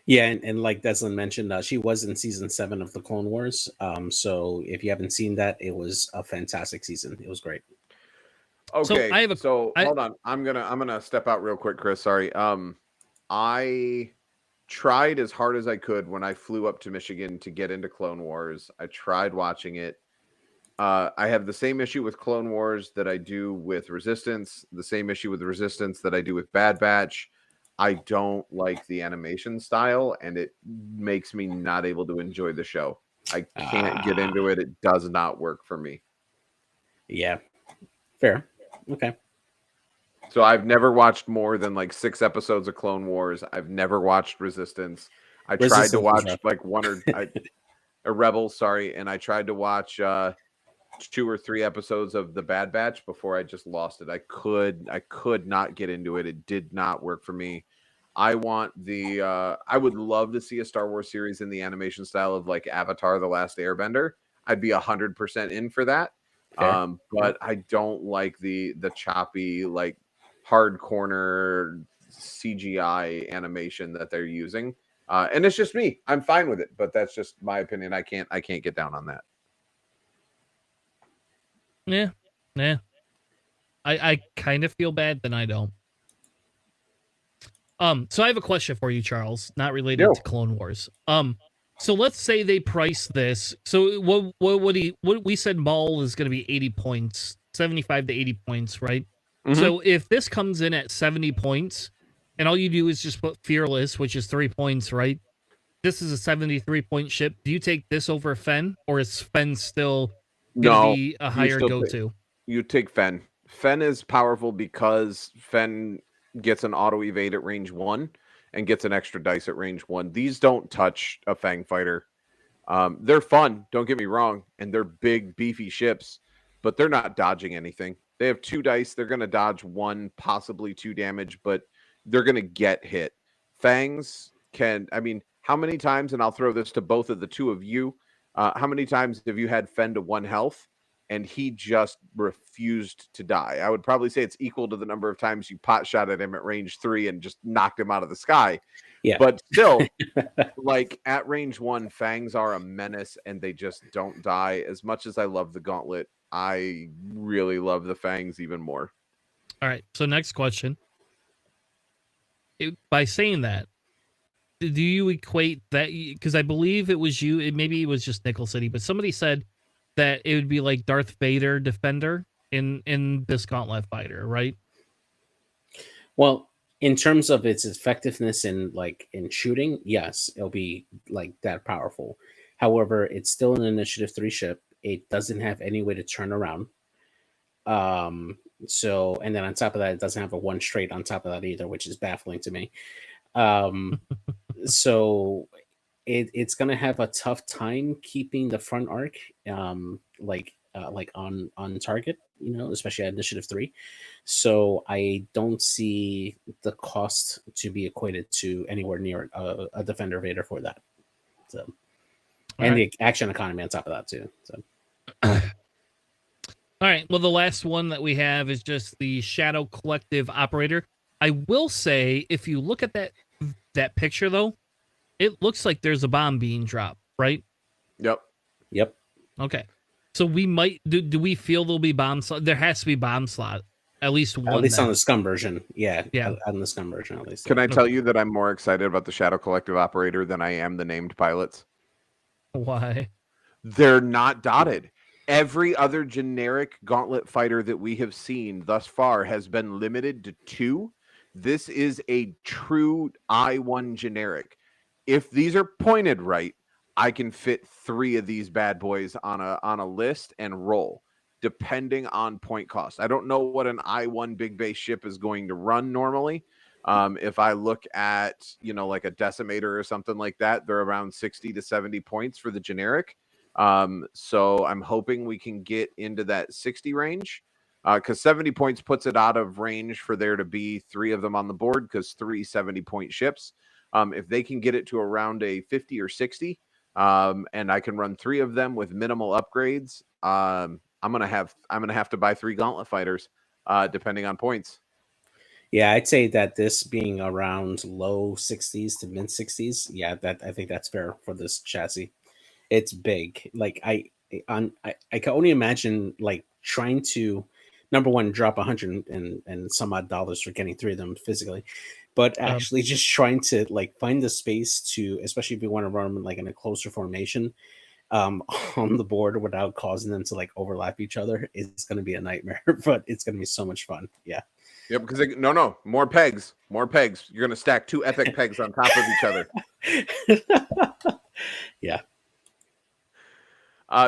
Yeah, and like Deslin mentioned, she was in season 7 of the Clone Wars. So if you haven't seen that, it was a fantastic season. It was great. Okay, hold on. I'm gonna step out real quick, Chris. Sorry. I tried as hard as I could when I flew up to Michigan to get into Clone Wars. I tried watching it. I have the same issue with Clone Wars that I do with Resistance, the same issue with Resistance that I do with Bad Batch. I don't like the animation style, and it makes me not able to enjoy the show. I can't get into it. It does not work for me. Yeah. Fair. Okay. So I've never watched more than like 6 episodes of Clone Wars. I've never watched Resistance. I tried to Resistance was watch rough. like a Rebel, sorry, and I tried to watch 2 or 3 episodes of The Bad Batch before I just lost it. I could not get into it. It did not work for me. I would love to see a Star Wars series in the animation style of like Avatar: The Last Airbender. I'd be 100% in for that. Fair. But I don't like the choppy, like hard corner CGI animation that they're using. And it's just me. I'm fine with it, but that's just my opinion. I can't get down on that. Yeah. I kind of feel bad, then I don't. So I have a question for you, Charles, not related No. to Clone Wars. So let's say they price this. So what we said Maul is going to be 80 points, 75 to 80 points, right? Mhm. So if this comes in at 70 points, and all you do is just put Fearless, which is 3 points, right? This is a 73-point ship. Do you take this over Fen, or is Fen still going to No, be a you higher still go-to? you take Fen. Fen is powerful because Fen gets an auto evade at range 1 and gets an extra dice at range 1. These don't touch a Fang fighter. They're fun, don't get me wrong, and they're big, beefy ships, but they're not dodging anything. They have 2 dice. They're going to dodge 1, possibly 2 damage, but they're going to get hit. Fangs can, I mean, how many times, and I'll throw this to both of the two of you, how many times have you had Fen to 1 health and he just refused to die? I would probably say it's equal to the number of times you pot shot at him at range 3 and just knocked him out of the sky. Yeah. But still, like at range 1, Fangs are a menace and they just don't die. As much as I love the Gauntlet, I really love the Fangs even more. All right. So next question. By saying that, do you equate that? Because I believe it was you. Maybe it was just Nickel City, but somebody said that it would be like Darth Vader Defender in this Gauntlet fighter, right? Well, in terms of its effectiveness in shooting, yes, it'll be like that powerful. However, it's still an Initiative 3 ship. It doesn't have any way to turn around. So, and then on top of that, it doesn't have a 1 straight on top of that either, which is baffling to me. So it's gonna have a tough time keeping the front arc on target, especially at Initiative 3. So I don't see the cost to be equated to anywhere near a Defender Vader for that. So, and the action economy on top of that too. So. All right. Well, the last one that we have is just the Shadow Collective Operator. I will say, if you look at that picture, though, it looks like there's a bomb being dropped, right? Yep. Okay. So we might do we feel there'll be bomb slot? There has to be bomb slot. At least one. At least then. on the scum version. Yeah. Yeah. On the scum version, at least. Can I tell you that I'm more excited about the Shadow Collective Operator than I am the named pilots? Why? They're not dotted. Every other generic Gauntlet fighter that we have seen thus far has been limited to 2. This is a true I1 generic. If these are pointed right, I can fit 3 of these bad boys on a list and roll, depending on point cost. I don't know what an I1 big base ship is going to run normally. If I look at, like a Decimator or something like that, they're around 60 to 70 points for the generic. So I'm hoping we can get into that 60 range, because 70 points puts it out of range for there to be 3 of them on the board, because 3 70-point ships. If they can get it to around a 50 or 60, and I can run 3 of them with minimal upgrades, I'm gonna have to buy 3 Gauntlet fighters, depending on points. Yeah, I'd say that this being around low 60s to mid 60s, yeah, I think that's fair for this chassis. It's big. Like I can only imagine like trying to, number one, drop 100 and some odd dollars for getting 3 of them physically, but actually just trying to like find the space to, especially if you want to run them like in a closer formation, on the board without causing them to like overlap each other, is going to be a nightmare. But it's going to be so much fun. Yeah. Yep, because no, more pegs. You're going to stack 2 epic pegs on top of each other. Yeah.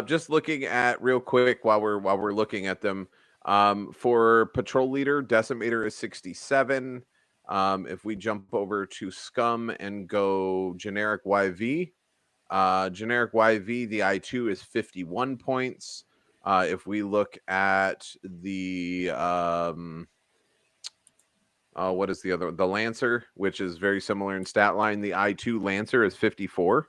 Just looking at real quick while we're looking at them, for patrol leader, Decimator is 67. If we jump over to Scum and go generic YV, generic YV, the I2 is 51 points. If we look at the what is the other? The Lancer, which is very similar in stat line. The I2 Lancer is 54.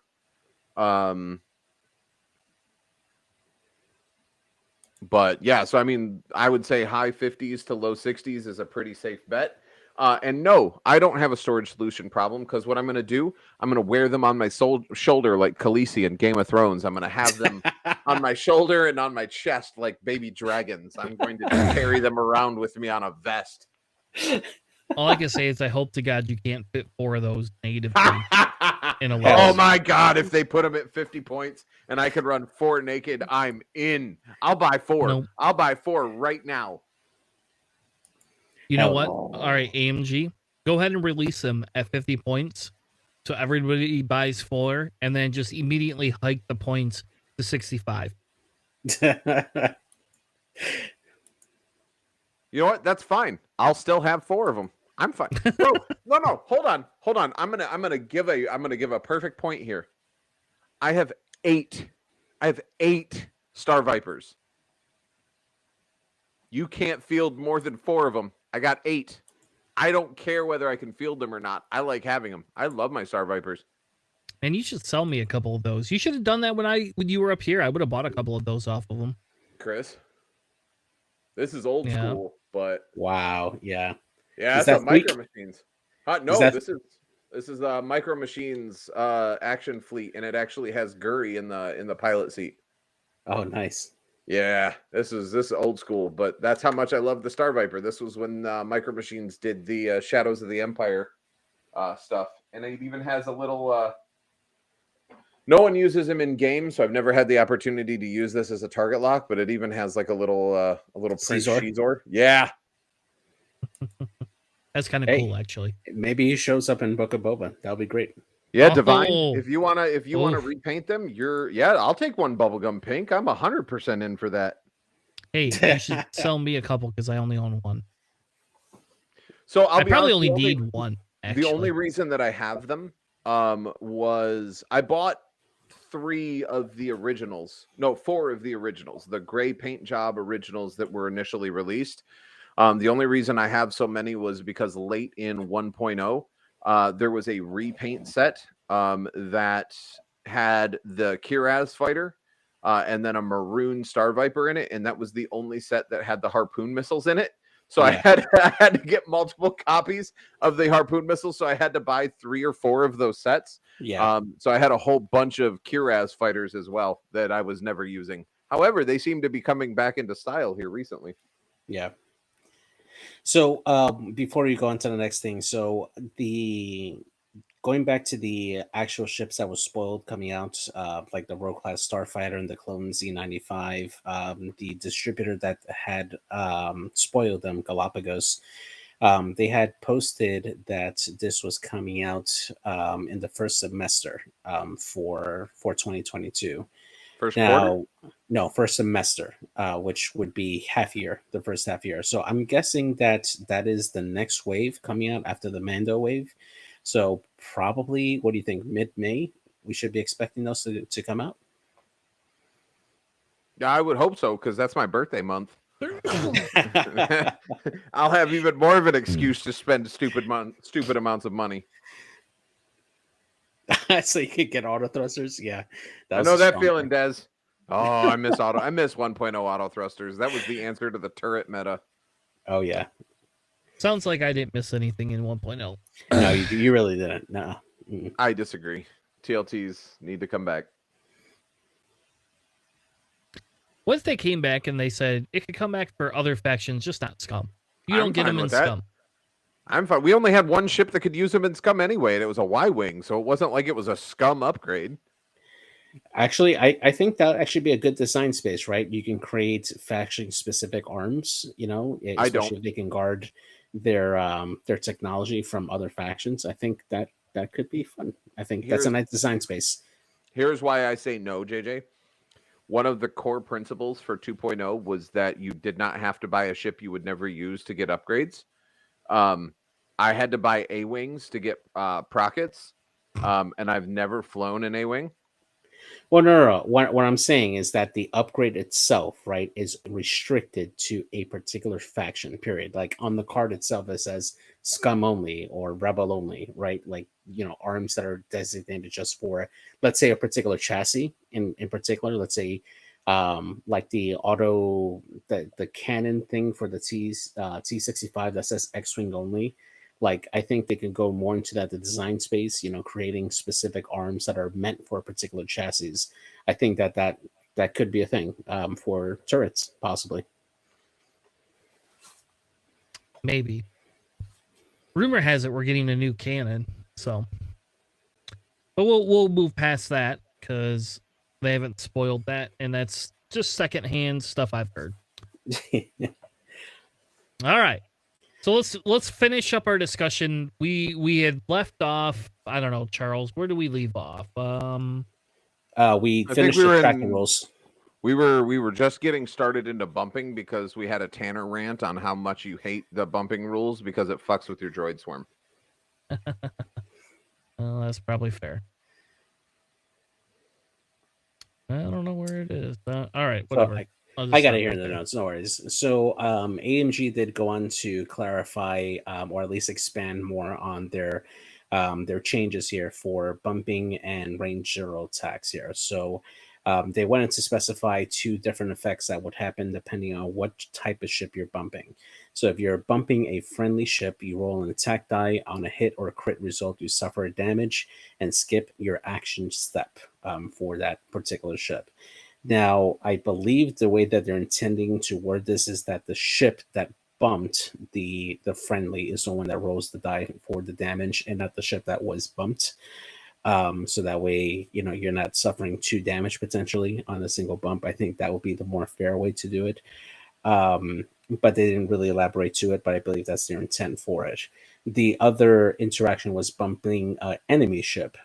But yeah, so I mean, I would say high 50s to low 60s is a pretty safe bet. And no, I don't have a storage solution problem because what I'm going to do, I'm going to wear them on my shoulder like Khaleesi in Game of Thrones. I'm going to have them on my shoulder and on my chest like baby dragons. I'm going to carry them around with me on a vest. All I can say is I hope to God you can't fit 4 of those natively in a Oh loss. my God, if they put them at 50 points and I could run 4 naked, I'm in. I'll buy 4. Nope. I'll buy 4 right now. You know Hell what? no. All right, AMG, go ahead and release them at 50 points so everybody buys 4 and then just immediately hike the points to 65. You know what? That's fine. I'll still have 4 of them. I'm fine. Bro, no. Hold on. I'm gonna give a perfect point here. I have 8 Star Vipers. You can't field more than 4 of them. I got 8. I don't care whether I can field them or not. I like having them. I love my Star Vipers. And you should sell me a couple of those. You should have done that when you were up here. I would have bought a couple of those off of them. Chris, this is old school, but Wow. Yeah. yeah, Is that's that a Micro Fleet? Machines. No, Is that- this is a Micro Machines action fleet, and it actually has Guri in the pilot seat. Oh, nice. Yeah, this is old school, but that's how much I love the Star Viper. This was when Micro Machines did the Shadows of the Empire stuff, and it even has a little. No one uses him in game, so I've never had the opportunity to use this as a target lock. But it even has like a little Prince Caesar? Shizor. Yeah, That's kind of Hey. cool, actually. Maybe he shows up in Book of Boba. That'll be great. yeah, Oh. Divine. If you wanna Oof. repaint them, I'll take one bubblegum pink. I'm 100% in for that. Hey, you should sell me a couple because I only own one. So I probably honest, only need one. Actually. The only reason that I have them was I bought 3 of the originals. No, 4 of the originals. The gray paint job originals that were initially released. The only reason I have so many was because late in 1.0, there was a repaint set that had the Kiraz fighter and then a maroon Star Viper in it, and that was the only set that had the harpoon missiles in it. So Yeah. I had to get multiple copies of the harpoon missiles. So I had to buy 3 or 4 of those sets. Yeah. So I had a whole bunch of Kiraz fighters as well that I was never using. However, they seem to be coming back into style here recently. Yeah. So before you go on to the next thing, so going back to the actual ships that was spoiled coming out, like the World Class Starfighter and the Clone Z95, the distributor that had spoiled them, Galapagos, they had posted that this was coming out in the first semester for 2022. First quarter? No, first semester, which would be the first half year. So I'm guessing that is the next wave coming out after the Mando wave. So probably, what do you think? Mid-May, we should be expecting those to come out. Yeah, I would hope so because that's my birthday month. I'll have even more of an excuse to spend stupid amounts of money. So you could get auto thrusters. Yeah, I know that feeling, Des. Oh, I miss 1.0 auto thrusters. That was the answer to the turret meta. Oh yeah. Sounds like I didn't miss anything in 1.0. No, you really didn't. No. Mm-mm. I disagree. TLTs need to come back. What if they came back and they said it could come back for other factions, just not Scum? You don't I'm get fine them in with that. Scum. I'm fine. We only had one ship that could use them in Scum anyway, and it was a Y-Wing, so it wasn't like it was a Scum upgrade. Actually, I think that would actually be a good design space, right? You can create faction-specific arms, especially if they can guard their technology from other factions. I think that could be fun. I think that's a nice design space. Here's why I say no, JJ. One of the core principles for 2.0 was that you did not have to buy a ship you would never use to get upgrades. I had to buy A-wings to get prockets, and I've never flown an A-wing. Well, no. What I'm saying is that the upgrade itself, right, is restricted to a particular faction, period. Like on the card itself, it says scum only or rebel only, right? Like, arms that are designated just for, let's say, a particular chassis in particular. Let's say, like the cannon thing for the T65 that says X-Wing only. Like, I think they could go more into the design space, creating specific arms that are meant for a particular chassis. I think that could be a thing, for turrets, possibly. Maybe. Rumor has it we're getting a new cannon, so. But we'll move past that because they haven't spoiled that, and that's just secondhand stuff I've heard. All right. So let's finish up our discussion. We had left off. I don't know, Charles. Where do we leave off? We I think finished we the were tracking rules. We were just getting started into bumping because we had a Tanner rant on how much you hate the bumping rules because it fucks with your droid swarm. Well, that's probably fair. I don't know where it is. All right, whatever. I got it here in the notes. No worries. So AMG did go on to clarify, or at least expand more on their changes here for bumping and range zero attacks here. So they wanted to specify 2 different effects that would happen depending on what type of ship you're bumping. So if you're bumping a friendly ship, you roll an attack die. On a hit or a crit result, you suffer damage and skip your action step for that particular ship. Now, I believe the way that they're intending to word this is that the ship that bumped the friendly is the one that rolls the die for the damage, and not the ship that was bumped. So that way, you're not suffering 2 damage potentially on a single bump. I think that would be the more fair way to do it. But they didn't really elaborate to it, but I believe that's their intent for it. The other interaction was bumping an enemy ship.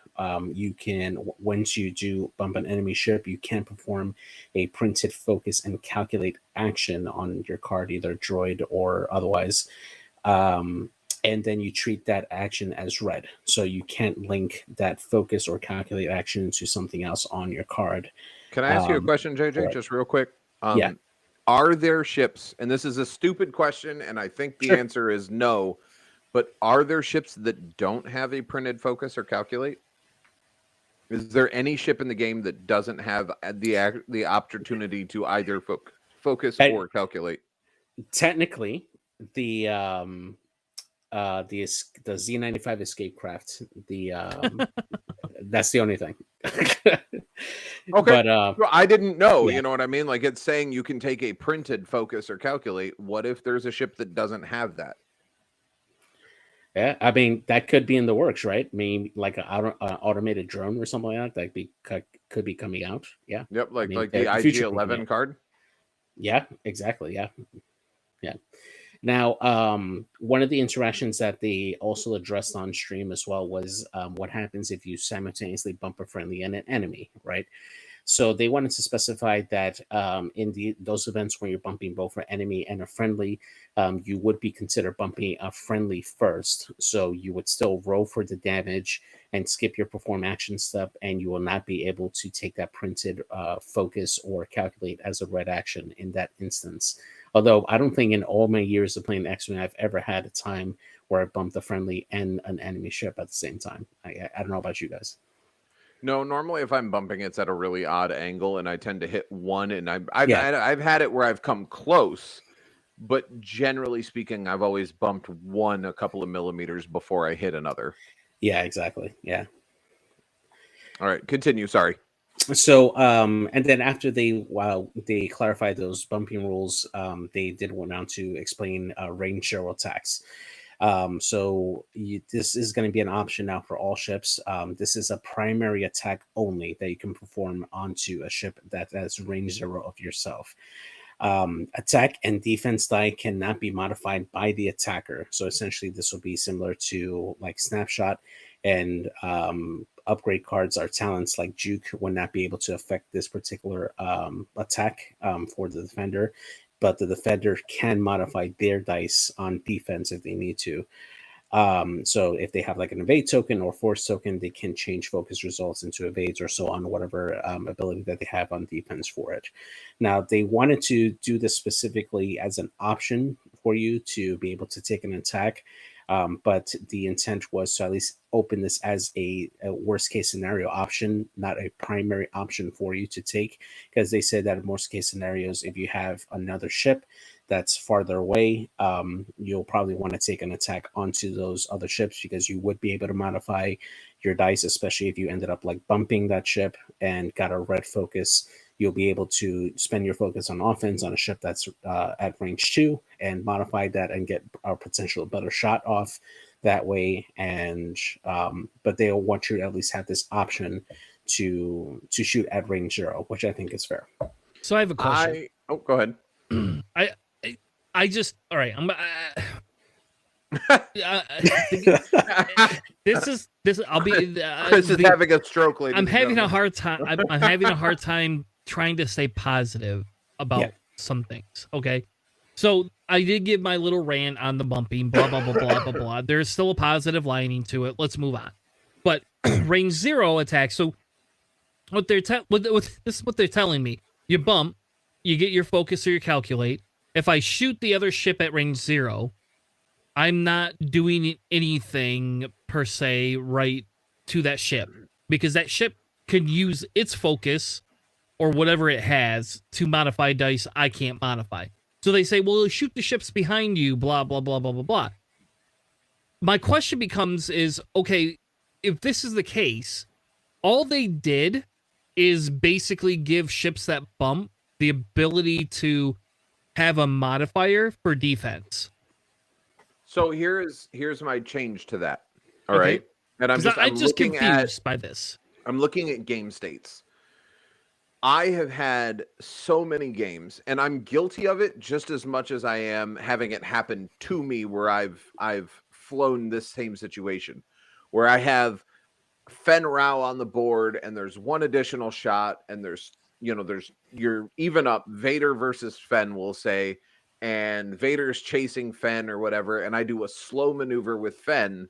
You can, once you do bump an enemy ship, you can perform a printed focus and calculate action on your card, either droid or otherwise. And then you treat that action as red. So you can't link that focus or calculate action to something else on your card. Can I ask you a question, JJ, right. just real quick? Yeah. Are there ships, and this is a stupid question, and I think the answer is no, but are there ships that don't have a printed focus or calculate? Is there any ship in the game that doesn't have the opportunity to either focus or calculate? Technically, the Z95 escape craft, that's the only thing. Okay, but I didn't know. yeah. You know what I mean? Like, it's saying you can take a printed focus or calculate. What if there's a ship that doesn't have that? Yeah, I mean, that could be in the works, right? I mean, like an automated drone or something like that could be coming out. Yeah. Yep, like I mean, the IG-11 card. Yeah, exactly. Yeah. Now, one of the interactions that they also addressed on stream as well was what happens if you simultaneously bump a friendly and an enemy, right? So they wanted to specify that in those events where you're bumping both an enemy and a friendly, you would be considered bumping a friendly first. So you would still roll for the damage and skip your perform action step, and you will not be able to take that printed focus or calculate as a red action in that instance. Although I don't think in all my years of playing X-Wing I've ever had a time where I bumped a friendly and an enemy ship at the same time. I don't know about you guys. No, normally if I'm bumping, it's at a really odd angle, and I tend to hit one. And I've had it where I've come close, but generally speaking, I've always bumped one a couple of millimeters before I hit another. Yeah, exactly. Yeah. All right, continue. Sorry. So, and then after they clarified those bumping rules, they did went on to explain range zero attacks. So this is going to be an option now for all ships. This is a primary attack only that you can perform onto a ship that has range 0 of yourself. Attack and defense die cannot be modified by the attacker. So essentially, this will be similar to like Snapshot, and upgrade cards or talents like Juke would not be able to affect this particular attack for the defender. But the defender can modify their dice on defense if they need to. So if they have like an evade token or force token, they can change focus results into evades or so on, whatever ability that they have on defense for it. Now, they wanted to do this specifically as an option for you to be able to take an attack. But the intent was to at least open this as a worst case scenario option, not a primary option for you to take, because they said that in worst case scenarios, if you have another ship that's farther away, you'll probably want to take an attack onto those other ships, because you would be able to modify your dice, especially if you ended up like bumping that ship and got a red focus. You'll be able to spend your focus on offense on a ship that's at range 2 and modify that and get a potential better shot off that way. And but they'll want you to at least have this option to shoot at range 0, which I think is fair. So I have a question. Go ahead. I just, all right. I'll be. Chris is having a stroke, ladies. I'm having a hard time. I'm having a hard time trying to stay positive about some things. Okay, so I did give my little rant on the bumping. Blah blah blah blah blah blah. There's still a positive lining to it. Let's move on. But range 0 attacks. So what this is what they're telling me. You bump, you get your focus or your calculate. If I shoot the other ship at range 0, I'm not doing anything per se right to that ship, because that ship could use its focus or whatever it has to modify dice I can't modify. So they say, well, shoot the ships behind you, blah, blah, blah, blah, blah, blah. My question becomes is, okay, if this is the case, all they did is basically give ships that bump the ability to have a modifier for defense. So here's my change to that. All Okay. right, and I'm just confused by this. I'm looking at game states. I have had so many games, and I'm guilty of it just as much as I am having it happen to me, where I've flown this same situation, where I have Fen Rao on the board, and there's one additional shot, and you're even up Vader versus Fen, we'll say, and Vader's chasing Fen or whatever, and I do a slow maneuver with Fen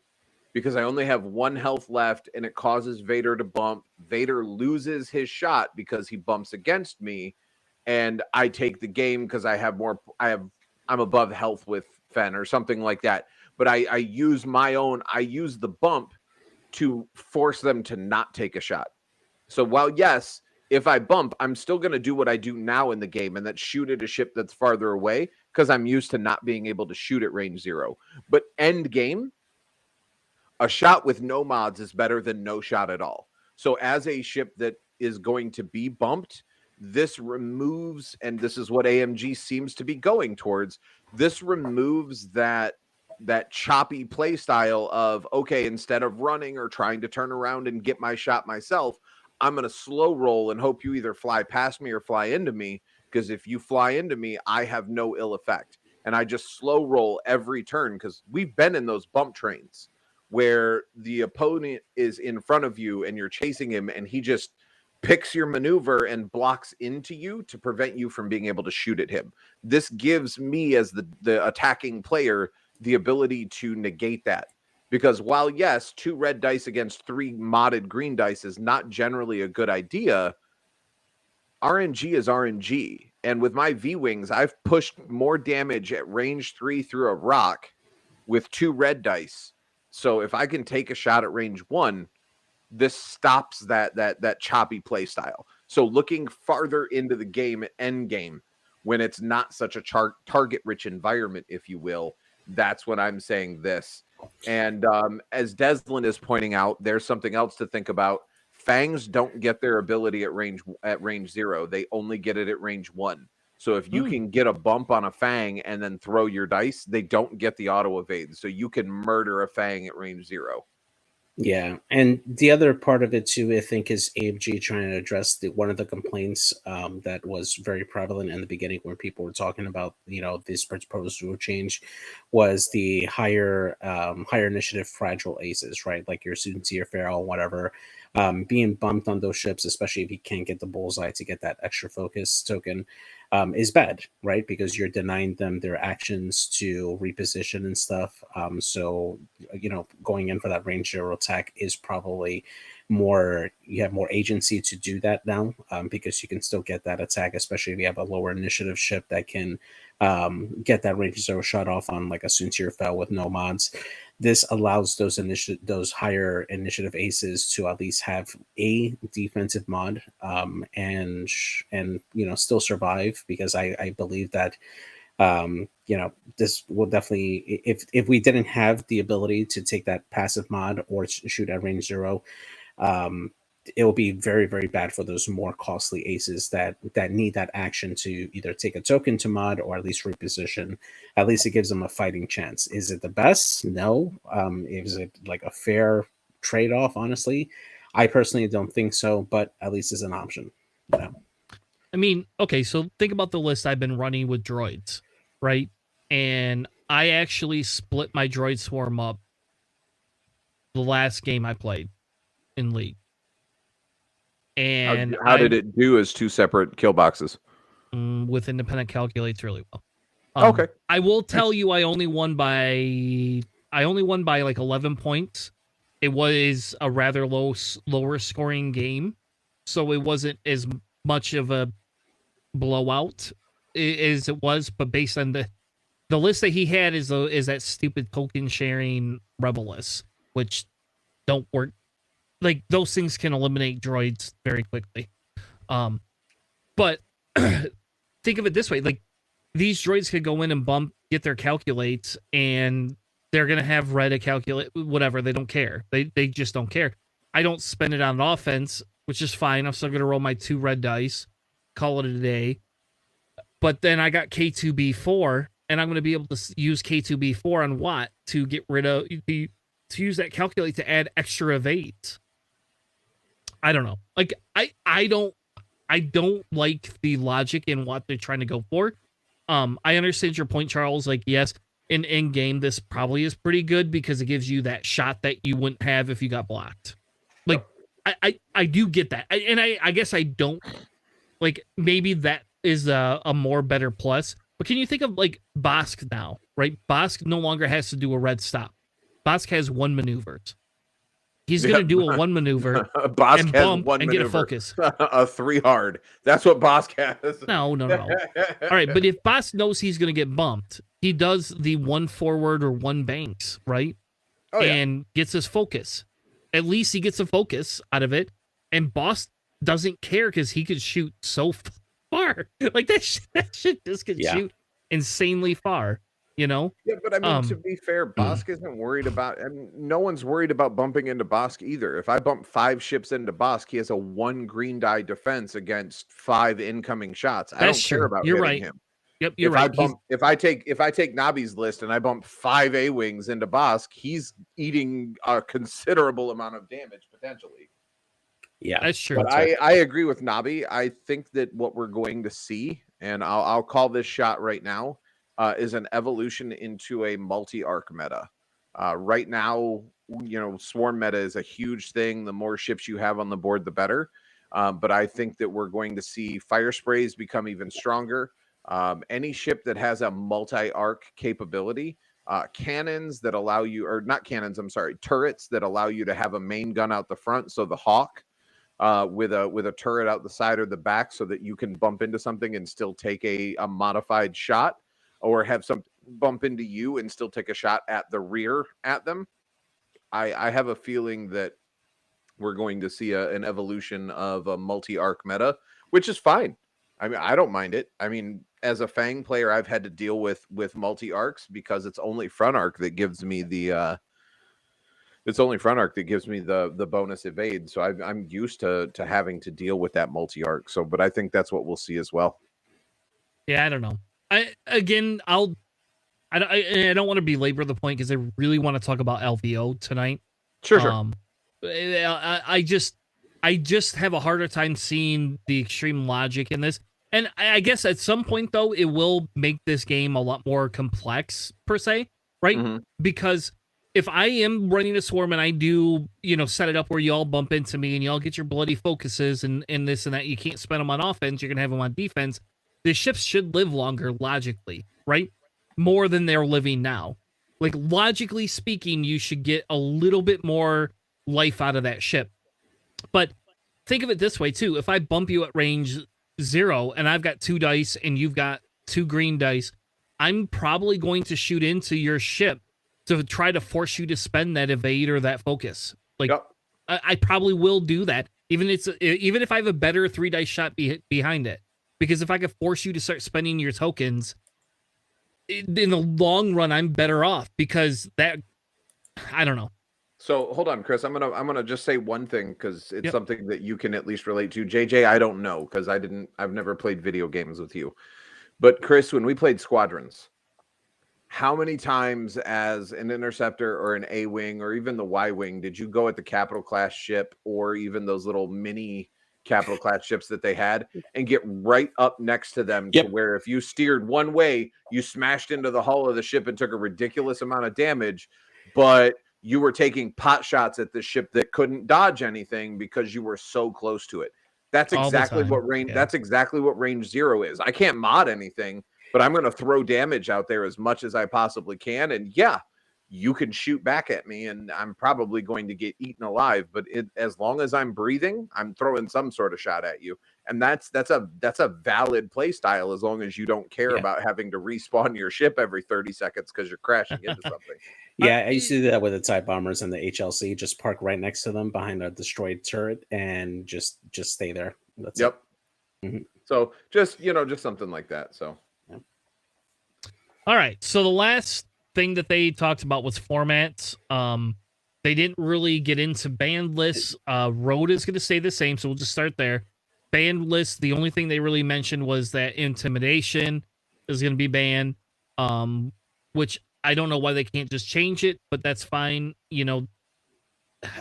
because I only have 1 health left, and it causes Vader to bump. Vader loses his shot because he bumps against me, and I take the game because I'm above health with Fen or something like that. But I use the bump to force them to not take a shot. So while yes, if I bump, I'm still going to do what I do now in the game, and that's shoot at a ship that's farther away, because I'm used to not being able to shoot at range 0. But end game, a shot with no mods is better than no shot at all. So as a ship that is going to be bumped, this removes, and this is what AMG seems to be going towards, this removes that choppy play style of, okay, instead of running or trying to turn around and get my shot myself, I'm going to slow roll and hope you either fly past me or fly into me, because if you fly into me, I have no ill effect. And I just slow roll every turn, because we've been in those bump trains where the opponent is in front of you and you're chasing him, and he just picks your maneuver and blocks into you to prevent you from being able to shoot at him. This gives me, as the attacking player, the ability to negate that. Because while, yes, 2 red dice against 3 modded green dice is not generally a good idea, RNG is RNG. And with my V-Wings, I've pushed more damage at range 3 through a rock with 2 red dice. So if I can take a shot at range 1, this stops that choppy play style. So looking farther into the game at end game, when it's not such a target-rich environment, if you will, that's when I'm saying this. And as Deslin is pointing out, there's something else to think about. Fangs don't get their ability at range 0. They only get it at range 1. So if you can get a bump on a Fang and then throw your dice, they don't get the auto evade. So you can murder a Fang at range 0. Yeah, and the other part of it too, I think, is AMG trying to address one of the complaints that was very prevalent in the beginning when people were talking about, this proposed rule change, was the higher initiative fragile aces, right? Like your Student Seer, Feral, whatever. being bumped on those ships, especially if you can't get the bullseye to get that extra focus token, is bad, right? Because you're denying them their actions to reposition and stuff. So, going in for that range 0 attack is probably more, you have more agency to do that now, because you can still get that attack, especially if you have a lower initiative ship that can get that range 0 shot off on like a Soontir Fel with no mods. This allows those higher initiative aces to at least have a defensive mod, and still survive, because I believe that this will definitely, if we didn't have the ability to take that passive mod or shoot at range 0, it will be very, very bad for those more costly aces that need that action to either take a token to mod or at least reposition. At least it gives them a fighting chance. Is it the best? No. Is it like a fair trade-off? Honestly, I personally don't think so, but at least it's an option. I mean, okay, so think about the list I've been running with droids, right? And I actually split my droid swarm up the last game I played in League. And how did it do as 2 separate kill boxes? With independent calculates really well. Okay. I will tell you, I only won by like 11 points. It was a rather lower scoring game, so it wasn't as much of a blowout as it was. But based on the list that he had is that stupid token sharing rebel list, which don't work. Like, those things can eliminate droids very quickly. But think of it this way: like, these droids could go in and get their calculates, and they're gonna have red a calculate, whatever. They don't care. They just don't care. I don't spend it on offense, which is fine. I'm still gonna roll my 2 red dice, call it a day. But then I got K2B4, and I'm gonna be able to use K2B4 on Watt to get rid of to use that calculate to add extra evade. I don't know. Like, I don't like the logic in what they're trying to go for. I understand your point, Charles. Like, yes, in game, this probably is pretty good because it gives you that shot that you wouldn't have if you got blocked. Like, I do get that. I guess I don't, like, maybe that is a more better plus. But can you think of, like, Bosk now, right? Bosk no longer has to do a red stop. Bosk has 1 maneuvers. He's going to do a 1 maneuver Bosk and has bump 1 and maneuver. get a focus. A 3 hard. That's what Bosk has. No. All right, but if Bosk knows he's going to get bumped, he does the 1 forward or 1 banks, right? Oh, yeah. And gets his focus. At least he gets a focus out of it. And Bosk doesn't care because he could shoot so far. Like, that shit just could shoot insanely far. Yeah, but I mean, to be fair, Bosk isn't worried about, and no one's worried about bumping into Bosk either. If I bump 5 ships into Bosk, he has a 1 green die defense against 5 incoming shots. I don't care about hitting him. Yep, you're right. If I take Nabi's list and I bump 5 A-wings into Bosk, he's eating a considerable amount of damage potentially. Yeah, that's true. But I agree with Nabi. I think that what we're going to see, and I'll call this shot right now, is an evolution into a multi-arc meta. Right now, swarm meta is a huge thing. The more ships you have on the board, the better. But I think that we're going to see fire sprays become even stronger. Any ship that has a multi-arc capability, cannons that allow you, or not cannons, I'm sorry, turrets that allow you to have a main gun out the front. So the Hawk with a turret out the side or the back so that you can bump into something and still take a modified shot, or have some bump into you and still take a shot at the rear at them. I have a feeling that we're going to see an evolution of a multi-arc meta, which is fine. I mean, I don't mind it. I mean, as a Fang player, I've had to deal with multi-arcs because it's only front arc that gives me the bonus evade. So I'm used to having to deal with that multi-arc. So, but I think that's what we'll see as well. Yeah, I don't know. I don't want to belabor the point because I really want to talk about LVO tonight. Sure. I just have a harder time seeing the extreme logic in this. And I guess at some point, though, it will make this game a lot more complex, per se, right? Mm-hmm. Because if I am running a swarm and I do, set it up where you all bump into me and you all get your bloody focuses and this and that, you can't spend them on offense, you're going to have them on defense. The ships should live longer, logically, right? More than they're living now. Like, logically speaking, you should get a little bit more life out of that ship. But think of it this way, too. If I bump you at range 0 and I've got 2 dice and you've got 2 green dice, I'm probably going to shoot into your ship to try to force you to spend that evade or that focus. Like, Yep. I probably will do that, even if I have a better 3 dice shot behind it. Because if I could force you to start spending your tokens, in the long run, I'm better off because that, I don't know. So hold on, Chris. I'm gonna just say one thing because it's Yep. something that you can at least relate to. JJ, I don't know because I've never played video games with you. But Chris, when we played Squadrons, how many times as an interceptor or an A wing or even the Y wing did you go at the capital class ship or even those little mini capital class ships that they had and get right up next to them Yep. to where if you steered one way, you smashed into the hull of the ship and took a ridiculous amount of damage, but you were taking pot shots at the ship that couldn't dodge anything because you were so close to it. That's All the exactly time, what range. yeah. That's exactly what range 0 is. I can't mod anything, but I'm going to throw damage out there as much as I possibly can. And yeah, you can shoot back at me, and I'm probably going to get eaten alive. But as long as I'm breathing, I'm throwing some sort of shot at you, and that's a valid play style as long as you don't care Yeah. about having to respawn your ship every 30 seconds because you're crashing into something. Yeah, I used to do that with the TIE bombers and the HLC. Just park right next to them behind a destroyed turret and just stay there. That's Yep. Mhm. So just something like that. So All right. So the last thing that they talked about was formats. They didn't really get into banned lists. Road is going to stay the same, so we'll just start there. Banned lists. The only thing they really mentioned was that intimidation is going to be banned. Which I don't know why they can't just change it, but that's fine. They're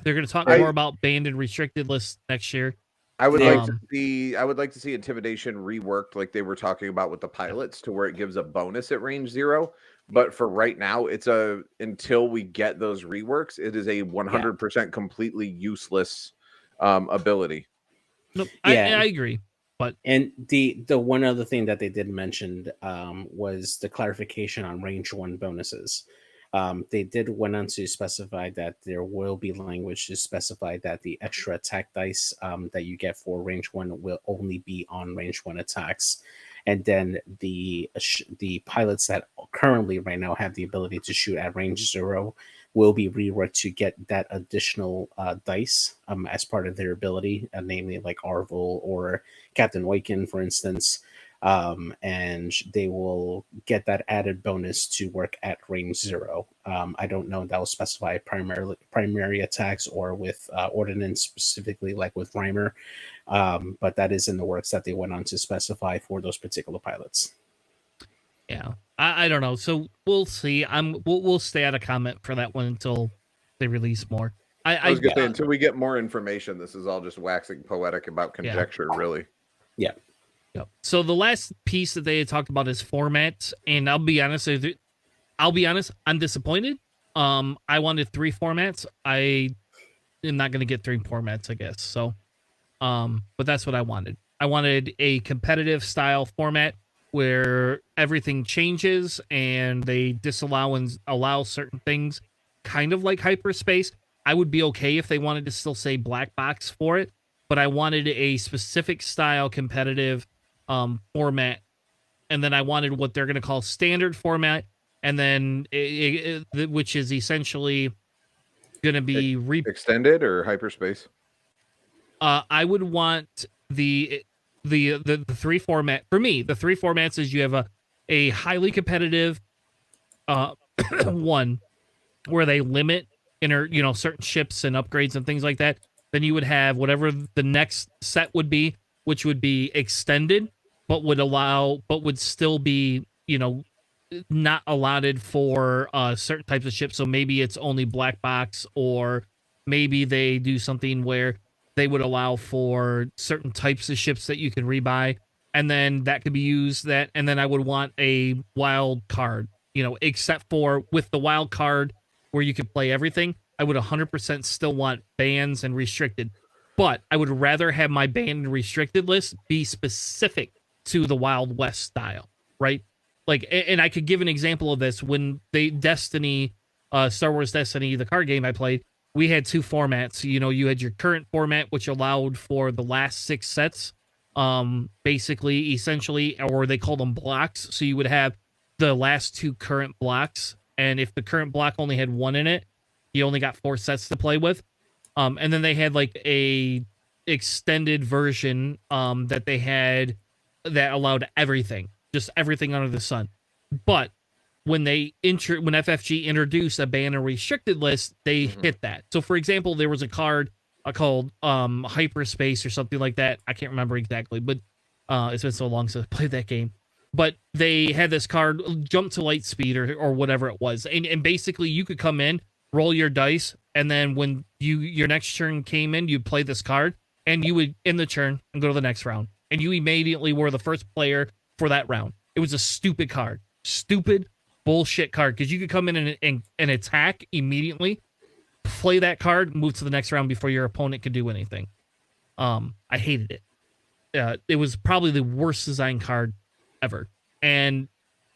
going to talk more about banned and restricted lists next year. I would like to Um, see intimidation reworked like they were talking about with the pilots to where it gives a bonus at range 0. But for right now, it's until we get those reworks, it is a 100% completely useless ability. Nope, Yeah. I agree. But And the one other thing that they did mention was the clarification on range 1 bonuses. They did went on to specify that there will be language to specify that the extra attack dice that you get for range 1 will only be on range 1 attacks, and then the pilots that currently right now have the ability to shoot at range 0 will be reworked to get that additional dice as part of their ability, namely like Arvel or Captain Waken, for instance. And they will get that added bonus to work at range 0. I don't know if that will specify primary attacks or with ordnance, specifically like with Reimer, but that is in the works that they went on to specify for those particular pilots. yeah, I don't know. So we'll see. We'll stay out of comment for that one until they release more. I was going to say, until we get more information, this is all just waxing poetic about conjecture, really. Yeah. Yep. So the last piece that they had talked about is formats, and I'll be honest, I'm disappointed. I wanted 3 formats. I am not going to get 3 formats, I guess. So, but that's what I wanted. I wanted a competitive style format where everything changes and they disallow and allow certain things, kind of like hyperspace. I would be okay if they wanted to still say black box for it, but I wanted a specific style competitive format, and then I wanted what they're going to call standard format, and then which is essentially going to be extended or hyperspace. I would want the 3 format for me. The 3 formats is you have a highly competitive one where they limit certain ships and upgrades and things like that. Then you would have whatever the next set would be, which would be extended, but would still be, not allotted for certain types of ships. So maybe it's only black box, or maybe they do something where they would allow for certain types of ships that you can rebuy, and then that could be used and then I would want a wild card, except for with the wild card, where you could play everything, I would 100% still want bans and restricted. But I would rather have my banned and restricted list be specific to the Wild West style, right? Like, and I could give an example of this when Destiny, Star Wars Destiny, the card game I played, we had two formats. You know, you had your current format, which allowed for the last 6 sets, basically, essentially, or they called them blocks. So you would have the last 2 current blocks, and if the current block only had 1 in it, you only got 4 sets to play with. And then they had like a extended version that they had that allowed everything, just everything under the sun. But when when FFG introduced a ban and restricted list, they hit that. So for example, there was a card called Hyperspace or something like that. I can't remember exactly, but it's been so long since I played that game. But they had this card, Jump to Light Speed or whatever it was. And basically you could come in, roll your dice, and then when your next turn came in, you'd play this card, and you would end the turn and go to the next round. And you immediately were the first player for that round. It was a stupid card. Stupid bullshit card, because you could come in and attack immediately, play that card, move to the next round before your opponent could do anything. I hated it. It was probably the worst design card ever. And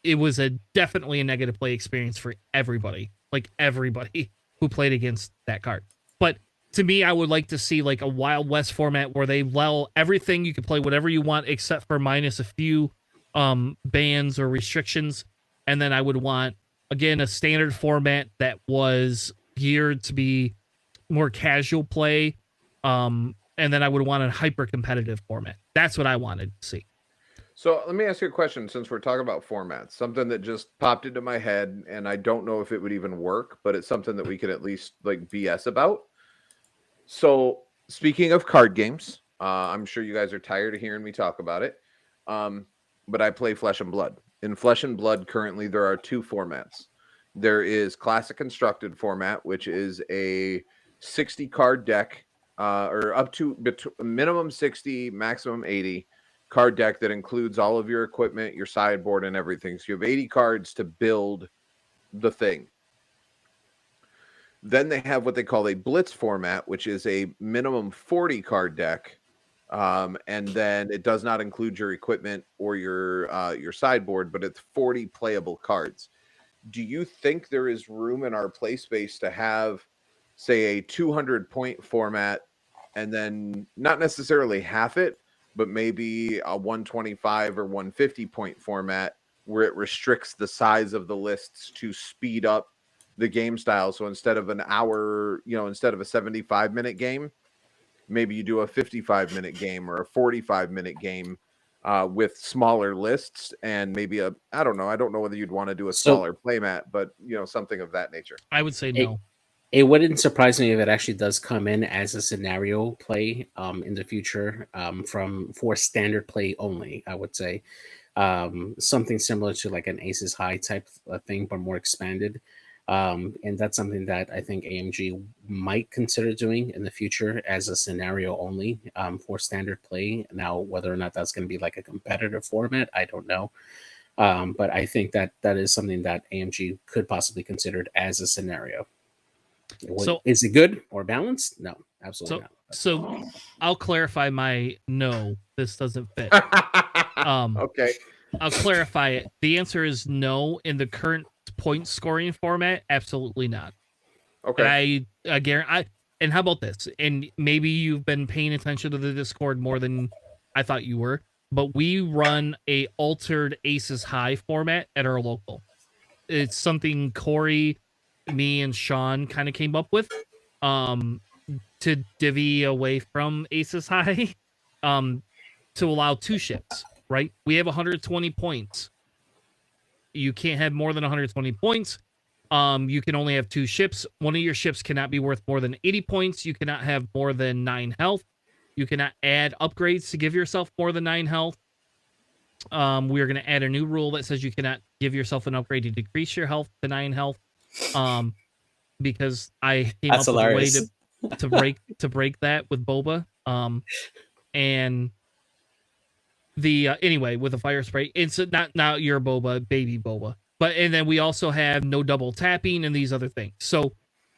it was definitely a negative play experience for everybody. Like everybody who played against that card. But to me, I would like to see like a Wild West format where they allow everything. You can play whatever you want except for minus a few bans or restrictions. And then I would want, again, a standard format that was geared to be more casual play. And then I would want a hyper competitive format. That's what I wanted to see. So let me ask you a question, since we're talking about formats, something that just popped into my head, and I don't know if it would even work, but it's something that we could at least like BS about. So speaking of card games, I'm sure you guys are tired of hearing me talk about it. But I play Flesh and Blood. In Flesh and Blood, currently there are 2 formats. There is Classic Constructed format, which is a 60 card deck, or up to minimum 60, maximum 80 card deck that includes all of your equipment, your sideboard, and everything. So you have 80 cards to build the thing. Then they have what they call a Blitz format, which is a minimum 40 card deck. And then it does not include your equipment or your sideboard, but it's 40 playable cards. Do you think there is room in our play space to have, say, a 200-point format, and then not necessarily half it, but maybe a 125 or 150-point format where it restricts the size of the lists to speed up the game style? So instead of an hour, instead of a 75-minute game, maybe you do a 55-minute game or a 45-minute game with smaller lists, and maybe I don't know whether you'd want to do a smaller playmat, but something of that nature. I would say no. It wouldn't surprise me if it actually does come in as a scenario play in the future for standard play only, I would say. Something similar to like an Aces High type of thing, but more expanded. And that's something that I think AMG might consider doing in the future as a scenario only for standard play. Now, whether or not that's going to be like a competitive format, I don't know. But I think that is something that AMG could possibly consider as a scenario. So, is it good or balanced? No, absolutely not. So I'll clarify my no, this doesn't fit. Okay. I'll clarify it. The answer is no. In the current point scoring format, absolutely not. Okay. And I guarantee. And how about this? And maybe you've been paying attention to the Discord more than I thought you were, but we run a altered Aces High format at our local. It's something Corey, me, and Sean kind of came up with to divvy away from Aces High to allow 2 ships, right? We have 120 points. You can't have more than 120 points. You can only have 2 ships. One of your ships cannot be worth more than 80 points. You cannot have more than 9 health. You cannot add upgrades to give yourself more than 9 health. We're going to add a new rule that says you cannot give yourself an upgrade to decrease your health to 9 health. Because I came up with a way to break that with Boba. And the anyway, with the fire spray, it's not your Boba, baby Boba. and then we also have no double tapping and these other things. So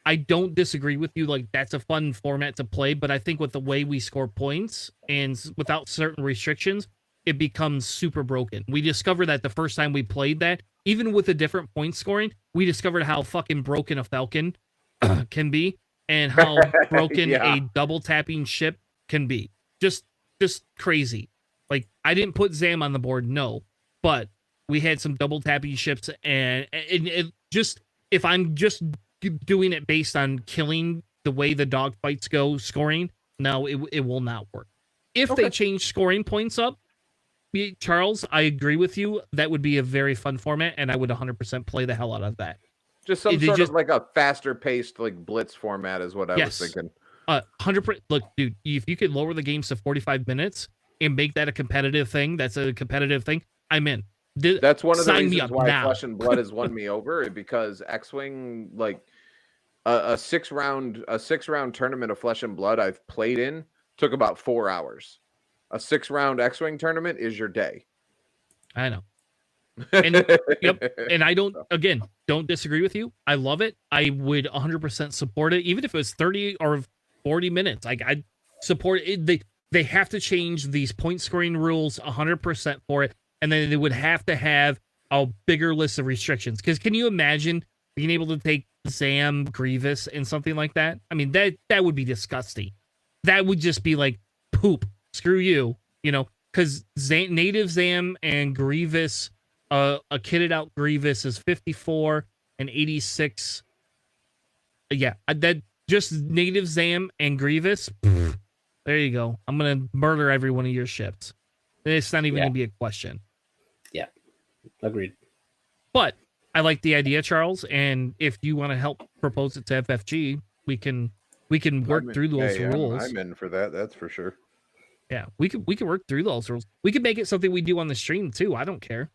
I don't disagree with you. Like, that's a fun format to play, but I think with the way we score points and without certain restrictions, it becomes super broken. We discovered that the first time we played that, even with a different point scoring, we discovered how fucking broken a Falcon can be and how broken Yeah. a double tapping ship can be. Just crazy. Like, I didn't put Zam on the board, no, but we had some double tapping ships, and it just, if I'm just doing it based on killing the way the dogfights go scoring, no, it will not work. If they change scoring points up, Charles, I agree with you. That would be a very fun format, and I would 100% play the hell out of that. Just some sort of like a faster paced like blitz format is what I was thinking. 100%. Look, dude, if you could lower the games to 45 minutes and make that a competitive thing, that's a competitive thing, I'm in. That's one of the Sign reasons why Flesh and Blood has won me over, because X-Wing, like a six round tournament of Flesh and Blood I've played in took about 4 hours. A 6-round X-Wing tournament is your day. I know. And yep, and I don't disagree with you. I love it. I would 100% support it, even if it was 30 or 40 minutes. Like, I support it. They have to change these point scoring rules 100% for it, and then they would have to have a bigger list of restrictions. Because can you imagine being able to take Zam, Grievous, and something like that? I mean, that would be disgusting. That would just be like poop. Screw you, because native Zam and Grievous, a kitted out Grievous is 54 and 86. Yeah, that just native Zam and Grievous. There you go. I'm gonna murder every one of your ships. It's not even gonna be a question. Yeah, agreed. But I like the idea, Charles. And if you want to help propose it to FFG, we can work through those rules. I'm in for that. That's for sure. Yeah, we could work through those rules. We could make it something we do on the stream too. I don't care.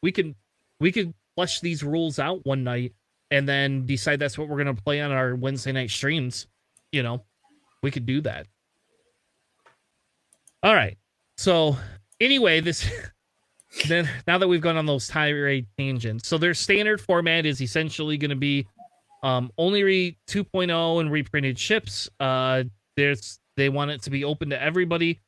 We could flesh these rules out one night and then decide that's what we're gonna play on our Wednesday night streams. We could do that. All right. So anyway, then now that we've gone on those tirade tangents, so their standard format is essentially going to be only 2.0 and reprinted ships. They want it to be open to everybody.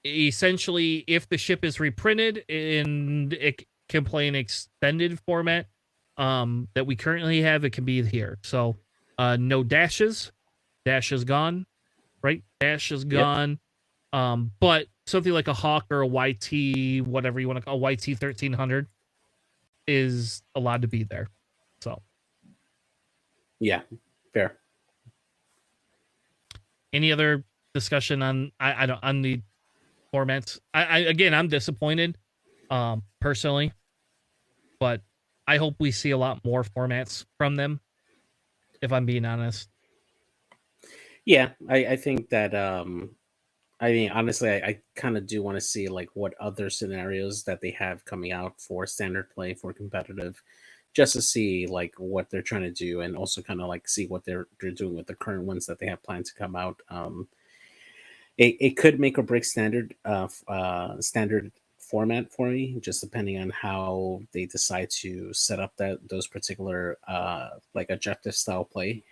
Essentially, if the ship is reprinted and it can play an extended format that we currently have, it can be here. So no dashes. Dash is gone, right? Dash is gone. Yep. But something like a Hawk or a YT, whatever you want to call a YT 1300, is allowed to be there. So yeah, fair. Any other discussion on on the formats? I'm disappointed, personally, but I hope we see a lot more formats from them, if I'm being honest. Yeah, I think that I mean, honestly, I kind of do want to see like what other scenarios that they have coming out for standard play, for competitive, just to see like what they're trying to do, and also kind of like see what they're doing with the current ones that they have planned to come out. It could make or break standard format for me, just depending on how they decide to set up those particular like objective style play.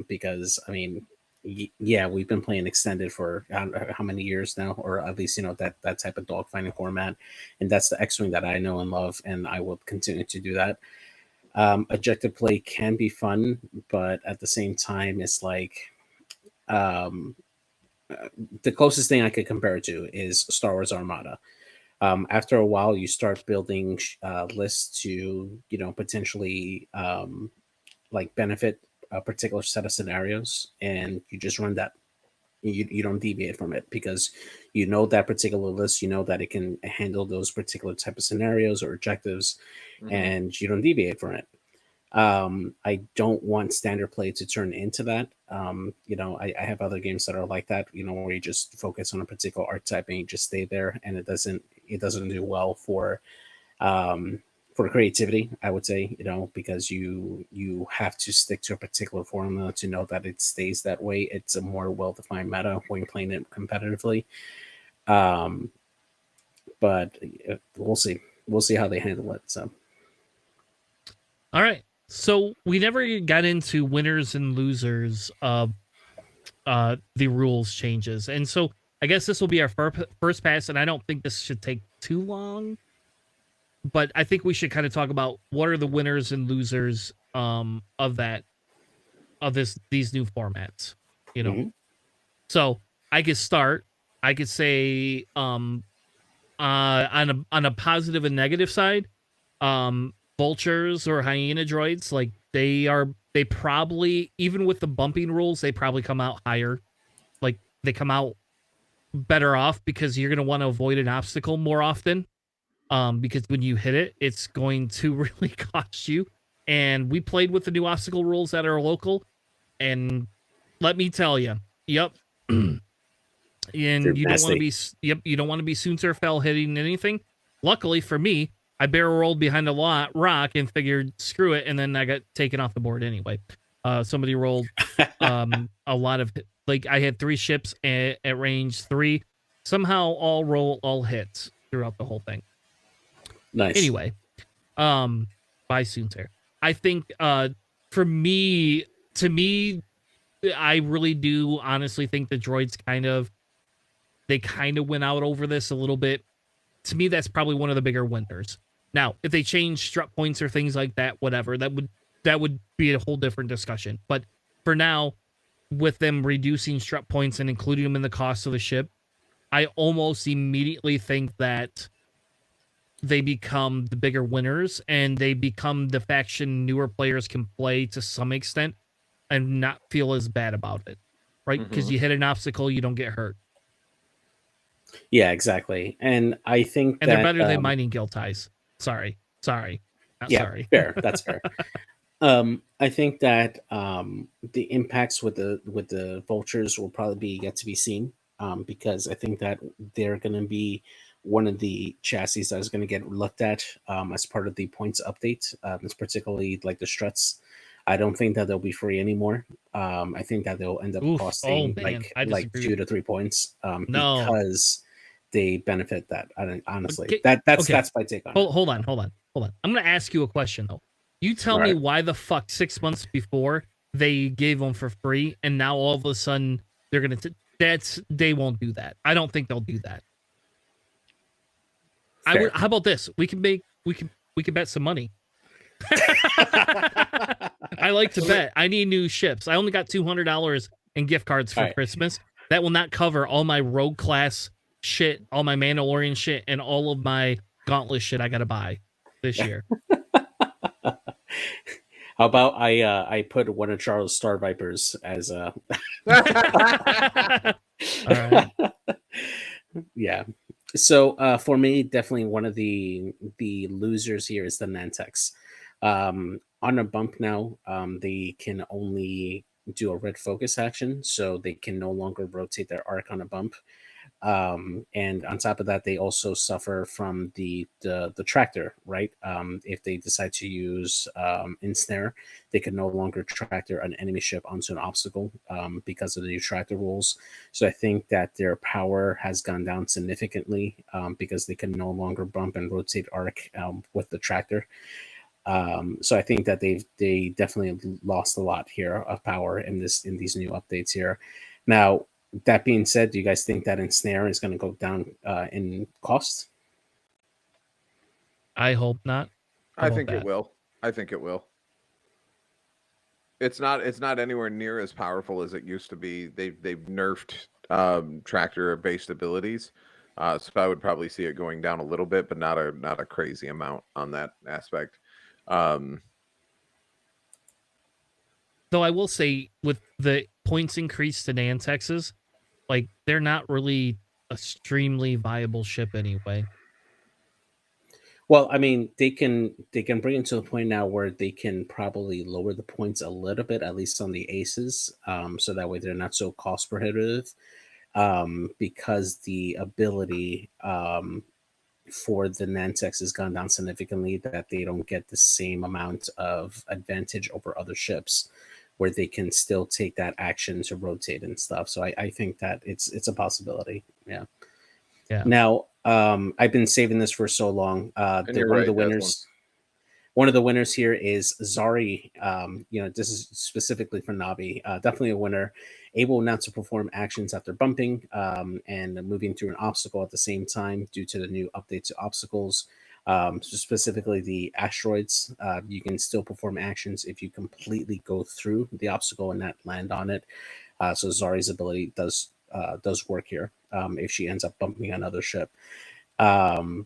Because I mean, yeah, we've been playing extended for how many years now, or at least that type of dogfighting format, and that's the X-Wing that I know and love, and I will continue to do that. Objective play can be fun, but at the same time, it's like the closest thing I could compare it to is Star Wars Armada. After a while, you start building lists to potentially like benefit a particular set of scenarios, and you just run that. You don't deviate from it, because that particular list, that it can handle those particular type of scenarios or objectives, and you don't deviate from it. I don't want standard play to turn into that. I have other games that are like that, where you just focus on a particular archetype and you just stay there, and it doesn't do well for creativity, I would say, because you have to stick to a particular formula to know that it stays that way. It's a more well-defined meta when you're playing it competitively. But but we'll see. We'll see how they handle it. So, All right. So we never got into winners and losers of the rules changes, and so I guess this will be our first pass, and I don't think this should take too long. But I think we should kind of talk about what are the winners and losers of these new formats. You know, Mhm. so I could start. I could say on a positive and negative side, vultures or hyena droids, like they probably, even with the bumping rules, they probably come out higher. Like they come out better off because you're gonna want to avoid an obstacle more often. Because when you hit it, it's going to really cost you. And we played with the new obstacle rules at our local, and let me tell you, yep. They're And you don't want to nasty. be, yep, you don't want to be Soonser fell hitting anything. Luckily for me, I barrel rolled behind a rock and figured screw it, and then I got taken off the board anyway. Somebody rolled a lot of, like, I had 3 ships at range 3, somehow all hits throughout the whole thing. Nice. Anyway, by Soonser. I think for me, to me, I really do honestly think the droids they kind of went out over this a little bit. To me, that's probably one of the bigger winners. Now, if they change strut points or things like that, whatever, that would be a whole different discussion. But for now, with them reducing strut points and including them in the cost of the ship, I almost immediately think that they become the bigger winners and they become the faction newer players can play to some extent and not feel as bad about it, right? Because you hit an obstacle, you don't get hurt. Yeah, exactly. And I think And they're that better than mining guild ties. Sorry. Not yeah, sorry. fair. That's fair. I think that the impacts with the vultures will probably be yet to be seen, because I think that they're going to be one of the chassis that is going to get looked at as part of the points update. It's particularly like the struts. I don't think that they'll be free anymore. I think that they'll end up Oof. costing Oh man, I like disagree 2 to 3 points No. because they benefit that. Honestly, Okay. that's Okay. my take on it. Hold on. I'm going to ask you a question though. You tell me Right. why the fuck 6 months before they gave them for free and now all of a sudden they're going to they won't do that. I don't think they'll do that. Fair. How about this? We can bet some money. I like to bet. I need new ships. I only got $200 in gift cards for Christmas. That will not cover all my rogue class shit, all my Mandalorian shit, and all of my Gauntlet shit I gotta buy this year. How about I put one of Charles' Star Vipers as a All right. yeah. So for me, definitely one of the losers here is the Nantex. On a bump now, they can only do a red focus action, so they can no longer rotate their arc on a bump. And on top of that, they also suffer from the tractor, right? If they decide to use ensnare, they can no longer tractor an enemy ship onto an obstacle because of the new tractor rules. So I think that their power has gone down significantly because they can no longer bump and rotate arc with the tractor. So I think that they definitely lost a lot here of power in these new updates here. Now, that being said, do you guys think that ensnare is going to go down in cost? I hope not. I think it will. I think it will. It's not anywhere near as powerful as it used to be. They've nerfed tractor based abilities. So I would probably see it going down a little bit, but not a crazy amount on that aspect. Though I will say, with the points increase to Nantexes, like they're not really a extremely viable ship anyway. Well, I mean, they can bring it to the point now where they can probably lower the points a little bit, at least on the aces, so that way they're not so cost prohibitive. Because the ability for the Nantex has gone down significantly, that they don't get the same amount of advantage over other ships, where they can still take that action to rotate and stuff. So I think that it's a possibility. Yeah. Yeah. Now, I've been saving this for so long. And you're One of right, the that's winners. One of the winners here is Zari. This is specifically for Navi. Definitely a winner. Able now to perform actions after bumping and moving through an obstacle at the same time due to the new update to obstacles. So specifically the asteroids, you can still perform actions if you completely go through the obstacle and not land on it. So Zari's ability does work here if she ends up bumping another ship. Um,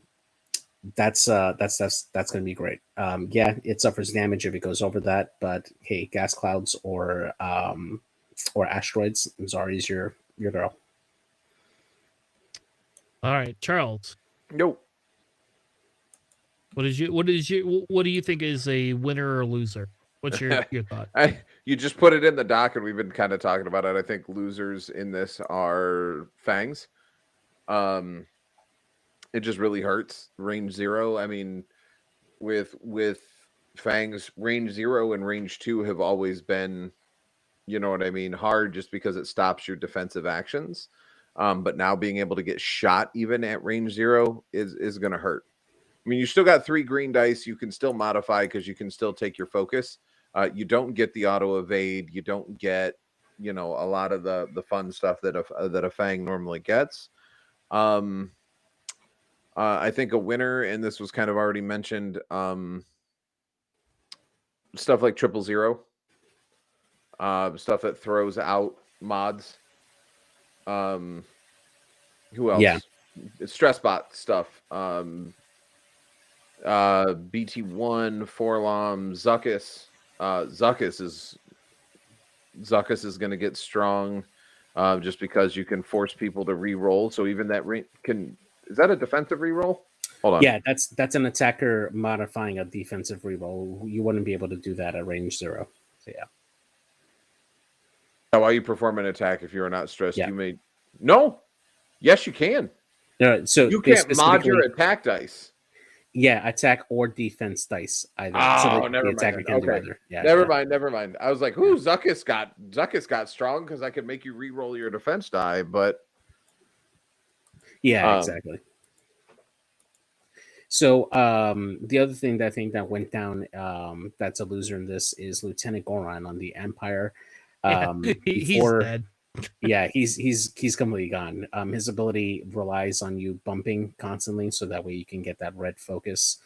that's going to be great. Yeah, it suffers damage if it goes over that, but hey, gas clouds or asteroids, Zari's your girl. All right, Charles. Nope. What do you think is a winner or loser? What's your thought? You just put it in the doc, and we've been kind of talking about it. I think losers in this are Fangs. It just really hurts range 0. I mean, with Fangs, range 0 and range 2 have always been, you know what I mean, hard just because it stops your defensive actions. But now being able to get shot even at range 0 is going to hurt. I mean, you still got 3 green dice. You can still modify because you can still take your focus. You don't get the auto evade. You don't get, a lot of the fun stuff that a Fang normally gets. I think a winner, and this was kind of already mentioned, stuff like 000, stuff that throws out mods. Who else? Yeah. It's stress bot stuff. BT1, Forlom, Zuckuss. Zuckuss is going to get strong just because you can force people to re-roll. So even that is that a defensive re-roll? Hold on. Yeah, that's an attacker modifying a defensive re-roll. You wouldn't be able to do that at range 0. So yeah. While you perform an attack, if you are not stressed, Yeah. you may. No. Yes, you can. No, so You can't mod your attack dice. Yeah, attack or defense dice either. Oh, So never the attacker mind. can do Okay. either. Yeah, Never mind. I was like, "Ooh, Zuckuss got strong because I could make you re-roll your defense die." But yeah, exactly. So the other thing that I think that went down that's a loser in this is Lieutenant Goran on the Empire. He's dead. Yeah, he's completely gone. His ability relies on you bumping constantly, so that way you can get that red focus.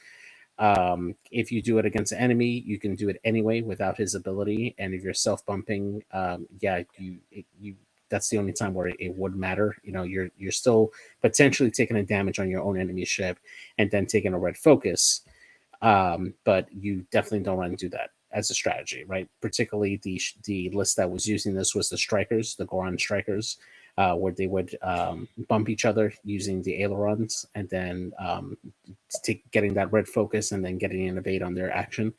If you do it against an enemy, you can do it anyway without his ability. And if you're self bumping, you that's the only time where it would matter. You're still potentially taking a damage on your own enemy ship and then taking a red focus. But you definitely don't want to do that as a strategy, right? Particularly the list that was using this was the Strikers, the Goron Strikers, where they would bump each other using the ailerons and then getting that red focus and then getting an evade on their action.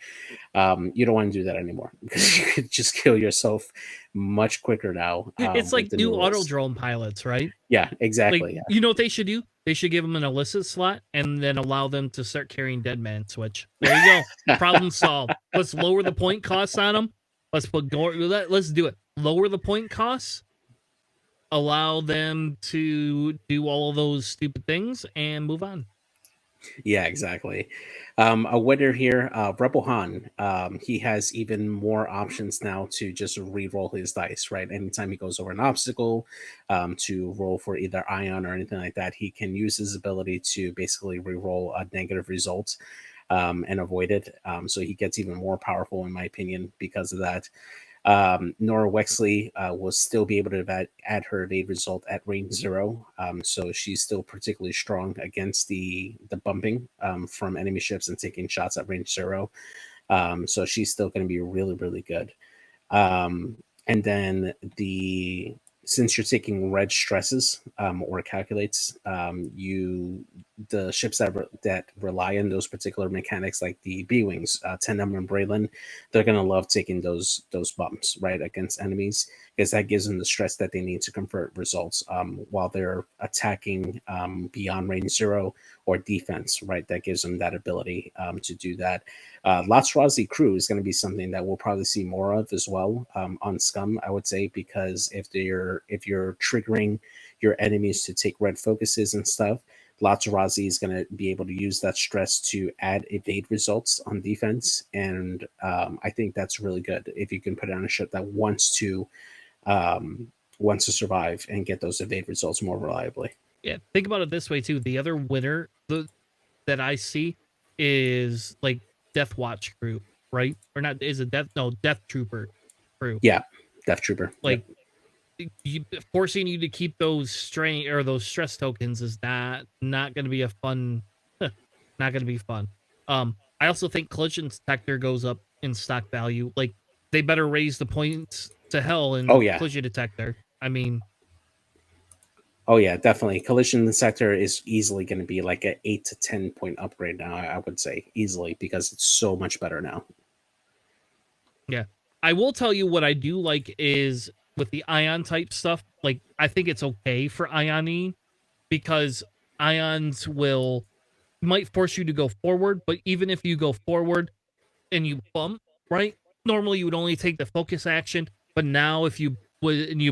You don't want to do that anymore because you could just kill yourself much quicker now. It's like new auto list. drone pilots, right? Yeah, exactly. Like, Yeah. you know what they should do? They should give them an illicit slot and then allow them to start carrying Dead Man Switch. There you go. Problem solved. Let's lower the point costs on them. Let's do it. Lower the point costs. Allow them to do all of those stupid things and move on. Yeah, exactly. A winner here, Rebel Han. He has even more options now to just re-roll his dice, right? Anytime he goes over an obstacle, to roll for either ion or anything like that, he can use his ability to basically re-roll a negative result and avoid it. So he gets even more powerful, in my opinion, because of that. Nora Wexley will still be able to add her evade result at range 0. So she's still particularly strong against the bumping from enemy ships and taking shots at range 0. So she's still going to be really, really good. And then since you're taking red stresses or calculates, the ships that rely on those particular mechanics, like the B-Wings, Tendum and Braylon, they're going to love taking those bumps, right, against enemies, because that gives them the stress that they need to convert results while they're attacking beyond range 0 or defense, right? That gives them that ability to do that. Latsrazi crew is going to be something that we'll probably see more of as well on Scum, I would say, because if you're triggering your enemies to take red focuses and stuff, Lazarazi is going to be able to use that stress to add evade results on defense, and I think that's really good if you can put it on a ship that wants to survive and get those evade results more reliably. Yeah, think about it this way too. The other winner that I see is like Death Watch crew, right? Or not? Is it Death Trooper crew? Yeah, Death Trooper. Like forcing you to keep those strain or those stress tokens is not going to be a fun. Not going to be fun. I also think collision detector goes up in stock value. Like they better raise the points to hell in collision detector. I mean. Oh yeah, definitely. Collision sector is easily going to be like an 8 to 10 point upgrade now. I would say easily because it's so much better now. Yeah, I will tell you what I do like is with the ion type stuff. Like I think it's okay for ioning because ions might force you to go forward, but even if you go forward and you bump, right? Normally you would only take the focus action, but now if you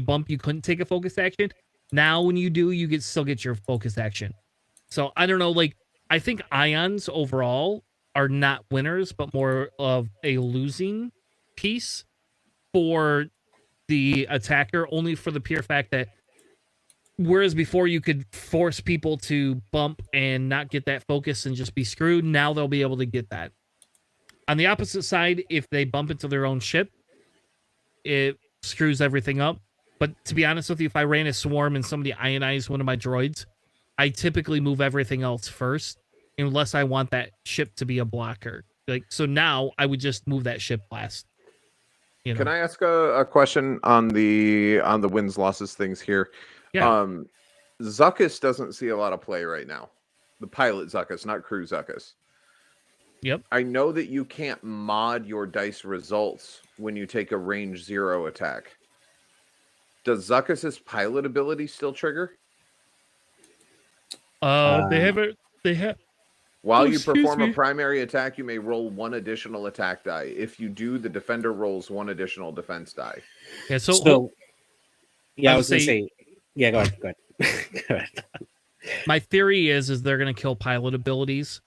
bump, you couldn't take a focus action. Now when you do, you still get your focus action. So I don't know, like I think ions overall are not winners, but more of a losing piece for the attacker, only for the pure fact that whereas before you could force people to bump and not get that focus and just be screwed, now they'll be able to get that. On the opposite side, if they bump into their own ship, it screws everything up. But to be honest with you, if I ran a swarm and somebody ionized one of my droids, I typically move everything else first, unless I want that ship to be a blocker. Like so now I would just move that ship last. You know? Can I ask a question on the wins losses things here? Yeah. Zuckuss doesn't see a lot of play right now. The pilot Zuckuss, not crew Zuckuss. Yep. I know that you can't mod your dice results when you take a range 0 attack. Does Zuckuss's pilot ability still trigger? They have. While you perform a primary attack, you may roll 1 additional attack die. If you do, the defender rolls 1 additional defense die. Yeah. So yeah, I was gonna say. Yeah, go ahead. Go ahead. My theory is they're gonna kill pilot abilities.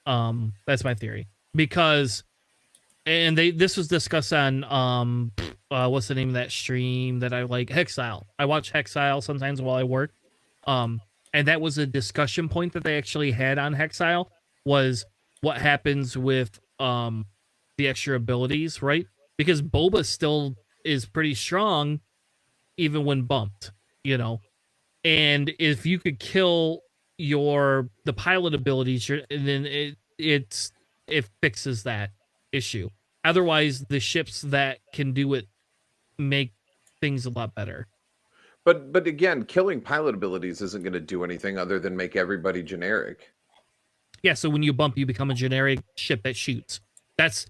That's my theory because, and this was discussed on what's the name of that stream that I like? Hexile. I watch Hexile sometimes while I work. And that was a discussion point that they actually had on Hexile was what happens with the extra abilities, right? Because Boba still is pretty strong even when bumped, you know. And if you could kill the pilot abilities, then it fixes that issue. Otherwise, the ships that can do it make things a lot better. But again, killing pilot abilities isn't going to do anything other than make everybody generic. Yeah, so when you bump, you become a generic ship that shoots. That's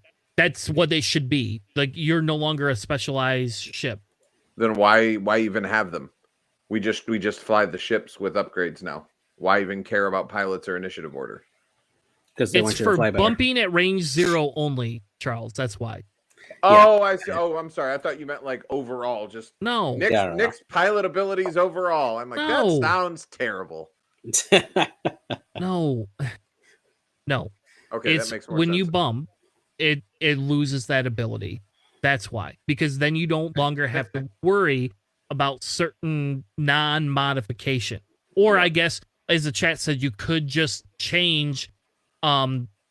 what they should be. Like you're no longer a specialized ship. Then why even have them? We just fly the ships with upgrades now. Why even care about pilots or initiative order? Because it's for bumping at range 0 only, Charles. That's why. Oh, yeah. I see. Oh, I'm sorry. I thought you meant like overall. Just no. Nick's pilot abilities overall. I'm like, that sounds terrible. No. Okay, that makes more sense. When you bump, it loses that ability. That's why. Because then you don't longer have to worry about certain non-modification. Or I guess, as the chat said, you could just change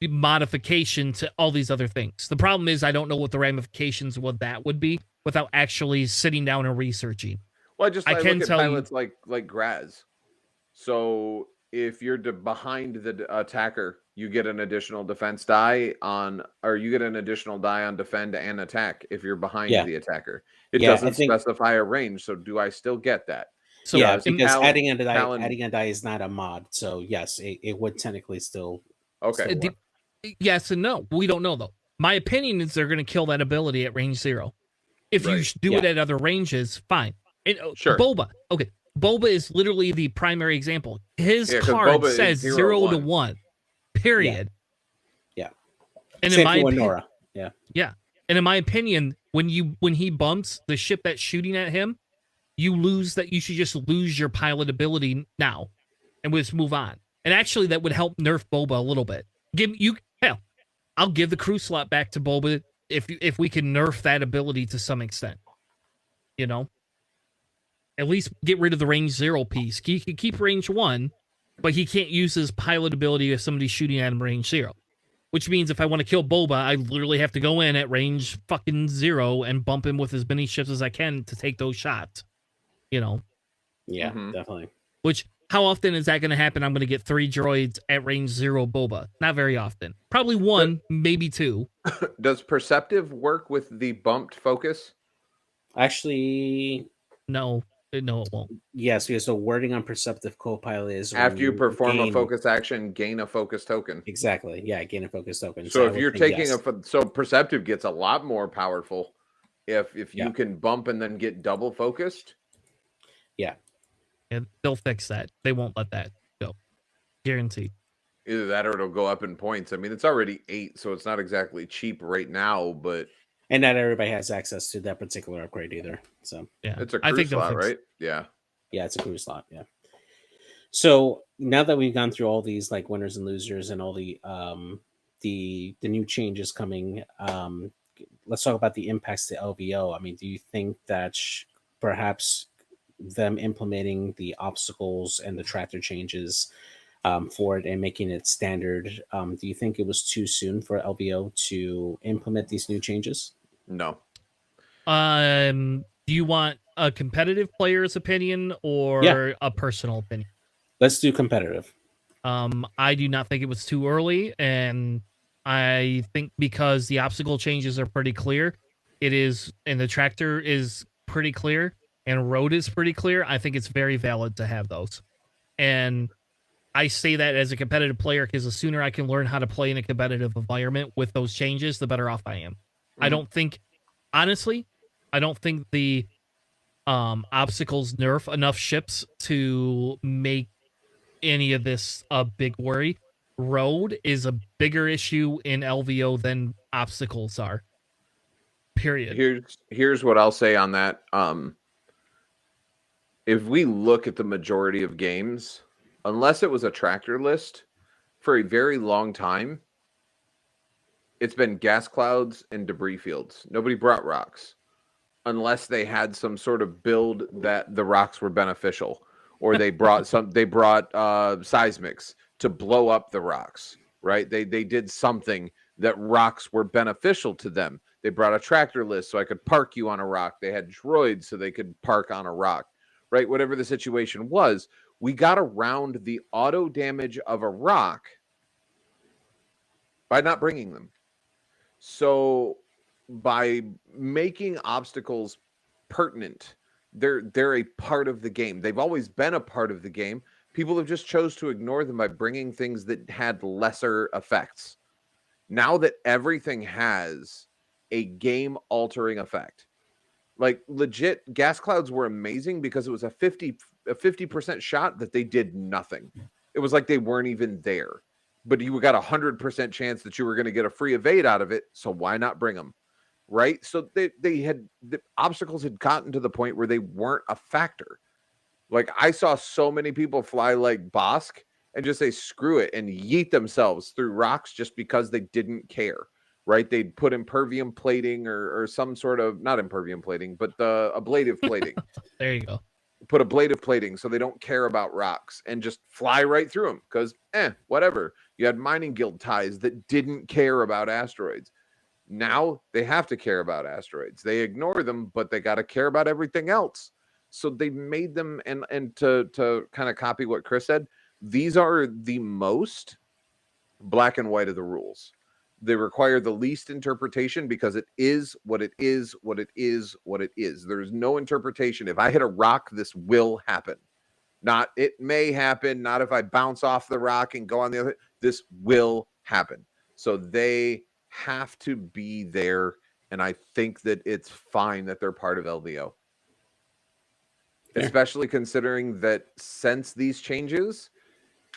modification to all these other things. The problem is I don't know what the ramifications of what that would be without actually sitting down and researching. Well, I can look at pilots like Graz. So if you're behind the attacker, you get an additional defense die or you get an additional die on defend and attack if you're behind the attacker. It doesn't specify a range, so do I still get that? So yeah, because adding a die is not a mod. So yes, it would technically still. Okay. Yes and no. We don't know though. My opinion is they're going to kill that ability at range 0. If you do it at other ranges, fine. And, sure. Boba. Okay. Boba is literally the primary example. His card says 0 to 1. Period. Yeah. And in my opinion, yeah. And in my opinion, when he bumps the ship that's shooting at him, you lose that. You should just lose your pilot ability now. and we'll just move on. And actually, that would help nerf Boba a little bit. I'll give the crew slot back to Boba if we can nerf that ability to some extent. You know, at least get rid of the range 0 piece. He can keep range 1, but he can't use his pilot ability if somebody's shooting at him range 0. Which means if I want to kill Boba, I literally have to go in at range fucking 0 and bump him with as many ships as I can to take those shots. You know? Yeah, definitely. Which, how often is that going to happen? I'm going to get 3 droids at range 0 Boba. Not very often. Probably 1, maybe 2. Does perceptive work with the bumped focus? Actually, no, it won't. Yes, because the wording on perceptive co-pilot is after you perform a focus action, gain a focus token. Exactly. Yeah, gain a focus token. So if you're taking so perceptive gets a lot more powerful if you can bump and then get double focused. Yeah. And they'll fix that. They won't let that go. Guaranteed. Either that or it'll go up in points. I mean, it's already 8, so it's not exactly cheap right now, but and not everybody has access to that particular upgrade either. So yeah, it's a crew slot, right? Yeah. Yeah, it's a crew slot. Yeah. So now that we've gone through all these like winners and losers and all the new changes coming, let's talk about the impacts to LVO. I mean, do you think that perhaps them implementing the obstacles and the tractor changes for it and making it standard, do you think it was too soon for LVO to implement these new changes? No. Do you want a competitive player's opinion or a personal opinion? Let's do competitive. I do not think it was too early, and I think because the obstacle changes are pretty clear, and the tractor is pretty clear, and road is pretty clear, I think it's very valid to have those. And I say that as a competitive player because the sooner I can learn how to play in a competitive environment with those changes, the better off I am. Honestly, I don't think the obstacles nerf enough ships to make any of this a big worry. Road is a bigger issue in LVO than obstacles are. Period. Here's what I'll say on that. If we look at the majority of games, unless it was a tractor list, for a very long time, it's been gas clouds and debris fields. Nobody brought rocks unless they had some sort of build that the rocks were beneficial, or they brought seismics to blow up the rocks, right? They did something that rocks were beneficial to them. They brought a tractor list so I could park you on a rock. They had droids so they could park on a rock, right? Whatever the situation was, we got around the auto damage of a rock by not bringing them. So by making obstacles pertinent, they're a part of the game. They've always been a part of the game. People have just chose to ignore them by bringing things that had lesser effects. Now that everything has a game-altering effect, like legit, gas clouds were amazing because it was a 50% shot that they did nothing. It was like they weren't even there. But you got 100% chance that you were going to get a free evade out of it. So why not bring them? Right. So the obstacles had gotten to the point where they weren't a factor. Like I saw so many people fly like Bosk and just say, screw it, and yeet themselves through rocks just because they didn't care. Right. They'd put impervium plating or some sort of, not impervium plating, but the ablative plating. There you go. Put ablative plating so they don't care about rocks and just fly right through them because whatever. You had mining guild ties that didn't care about asteroids. Now they have to care about asteroids. They ignore them, but they got to care about everything else. So they made them, and to kind of copy what Chris said, these are the most black and white of the rules. They require the least interpretation because it is what it is, what it is, what it is. There's no interpretation. If I hit a rock, this will happen. Not it may happen, not if I bounce off the rock and go on the other. This will happen. So they have to be there, and I think that it's fine that they're part of LVO. Fair. Especially considering that since these changes,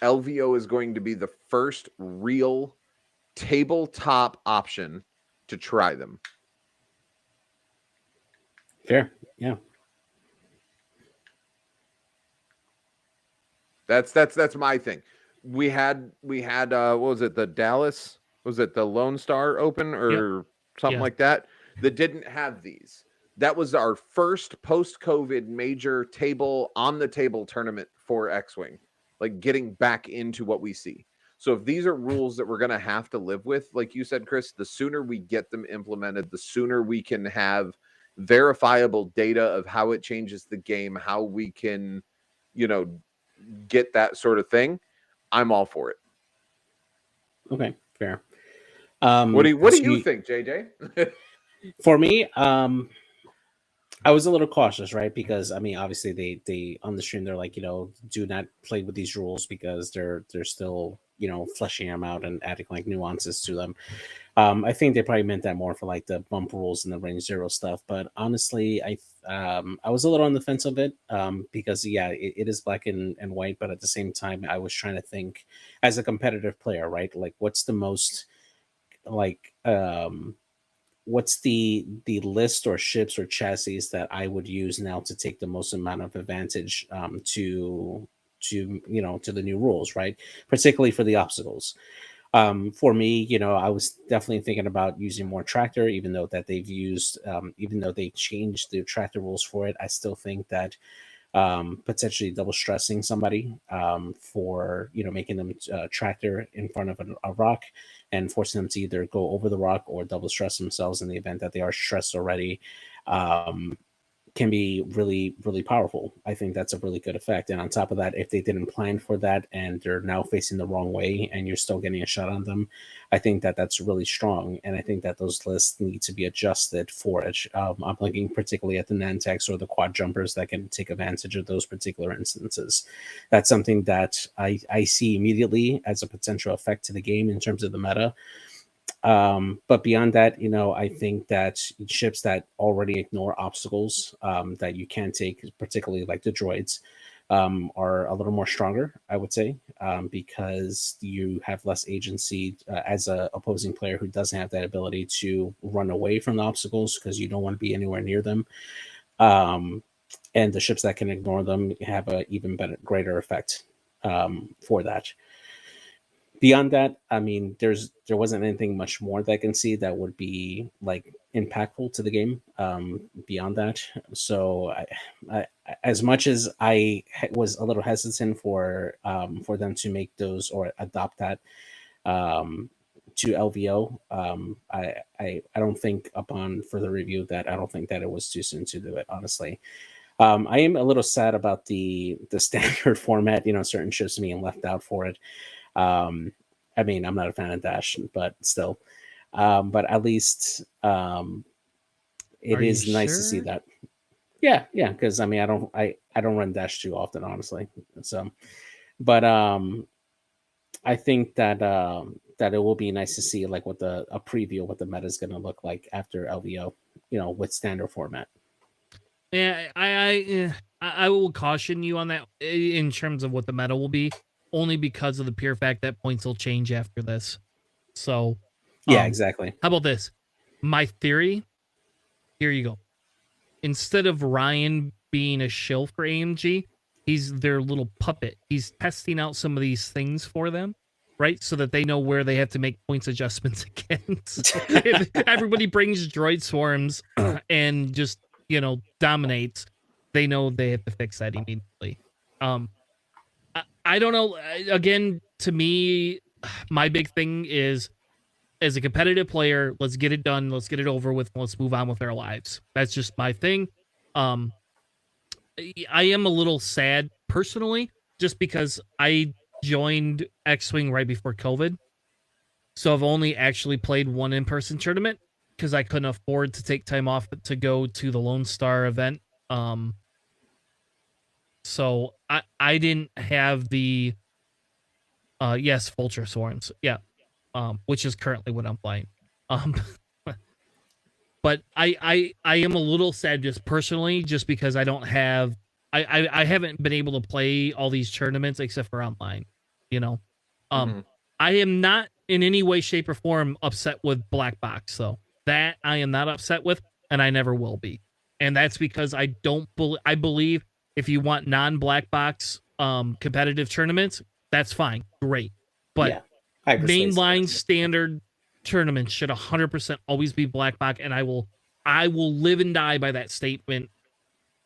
LVO is going to be the first real tabletop option to try them. Fair. Yeah. That's my thing. We had what was it, the Dallas, was it the Lone Star Open or something like that didn't have these. That was our first post-COVID major on the table tournament for X-Wing, like getting back into what we see. So if these are rules that we're going to have to live with, like you said, Chris, the sooner we get them implemented, the sooner we can have verifiable data of how it changes the game, how we can, get that sort of thing. I'm all for it. Okay, fair. What do you think, JJ? For me, I was a little cautious, right? Because I mean, obviously they on the stream they're like, do not play with these rules because they're still, fleshing them out and adding like nuances to them. I think they probably meant that more for like the bump rules and the range 0 stuff. But honestly, I was a little on the fence of it because it is black and white, but at the same time, I was trying to think as a competitive player, right? Like, what's the most like what's the list or ships or chassis that I would use now to take the most amount of advantage to the new rules, right? Particularly for the obstacles. For me, I was definitely thinking about using more tractor, even though that they've used, even though they changed the tractor rules for it. I still think that potentially double stressing somebody for making them tractor in front of a rock and forcing them to either go over the rock or double stress themselves in the event that they are stressed already can be really, really powerful. I think that's a really good effect. And on top of that, if they didn't plan for that and they're now facing the wrong way and you're still getting a shot on them, I think that that's really strong. And I think that those lists need to be adjusted for it. I'm looking particularly at the Nantex or the quad jumpers that can take advantage of those particular instances. That's something that I see immediately as a potential effect to the game in terms of the meta. But beyond that, I think that ships that already ignore obstacles that you can take, particularly like the droids, are a little more stronger, I would say, because you have less agency as a opposing player who doesn't have that ability to run away from the obstacles because you don't want to be anywhere near them. And the ships that can ignore them have an even greater effect for that. Beyond that, I mean, there wasn't anything much more that I can see that would be like impactful to the game. Beyond that, so I, as much as I was a little hesitant for them to make those or adopt that to LVO, I don't think upon further review that I don't think that it was too soon to do it. Honestly, I am a little sad about the standard format. Certain ships being left out for it. I mean, I'm not a fan of Dash, but still, but at least it is nice to see that. Yeah, because I mean, I don't run Dash too often, honestly. So, but I think that that it will be nice to see like what a preview of what the meta is going to look like after LVO, with standard format. Yeah, I will caution you on that in terms of what the meta will be, only because of the pure fact that points will change after this. So, yeah, exactly. How about this? My theory, here you go. Instead of Ryan being a shill for AMG, he's their little puppet. He's testing out some of these things for them, right? So that they know where they have to make points adjustments against. If everybody brings droid swarms and just dominates, they know they have to fix that immediately. I don't know. Again, to me, my big thing is, as a competitive player, let's get it done. Let's get it over with. Let's move on with our lives. That's just my thing. I am a little sad personally, just because I joined X-Wing right before COVID. So I've only actually played one in-person tournament because I couldn't afford to take time off to go to the Lone Star event. So I didn't have the yes, Vulture Swarms. Yeah. Which is currently what I'm playing. But I am a little sad just personally, just because I don't have I haven't been able to play all these tournaments except for online, I am not in any way, shape, or form upset with Black Box, though. That I am not upset with, and I never will be. And that's because I believe if you want non-Black Box competitive tournaments, that's fine, great. But Yeah. Hyperspace, mainline yes. standard tournaments should 100% always be black box, and I will live and die by that statement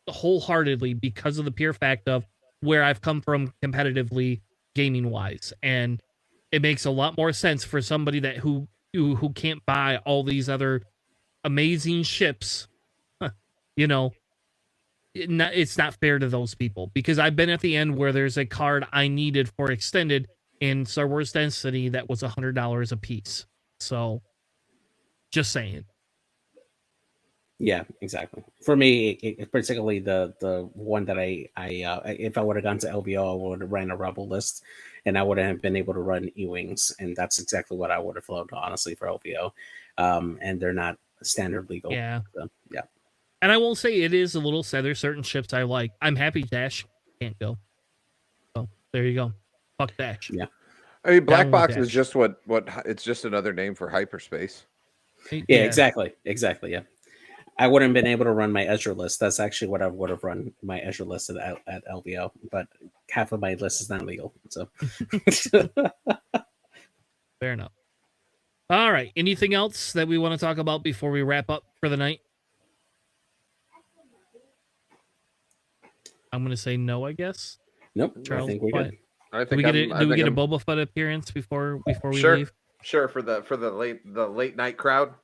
wholeheartedly because of the pure fact of where I've come from competitively gaming wise, and it makes a lot more sense for somebody that who can't buy all these other amazing ships. You know, it's not fair to those people, because I've been at the end where there's a card I needed for extended in Star Wars Density that was $100 a piece. So, just saying. Yeah, exactly. For me, particularly the one that I if I would have gone to LVO, I would have ran a Rebel list, and I would have been able to run E-wings, and that's exactly what I would have flown honestly for LVO. And they're not standard legal. Yeah. So, yeah. And I will say it is a little sad. There's certain ships I like. I'm happy Dash can't go. So there you go. Fuck Dash. Yeah. I mean, black Down with box is Dash. just what it's just another name for hyperspace. Yeah, exactly. Yeah. I wouldn't have been able to run my Ezra list. That's actually what I would have run my Ezra list at LVO, but half of my list is not legal. So Fair enough. All right. Anything else that we want to talk about before we wrap up for the night? I'm going to say no, I guess. nope. Charles, I think we're quiet. good. I Do we get a Boba Fett appearance before we Sure. leave? Sure, for the late night crowd.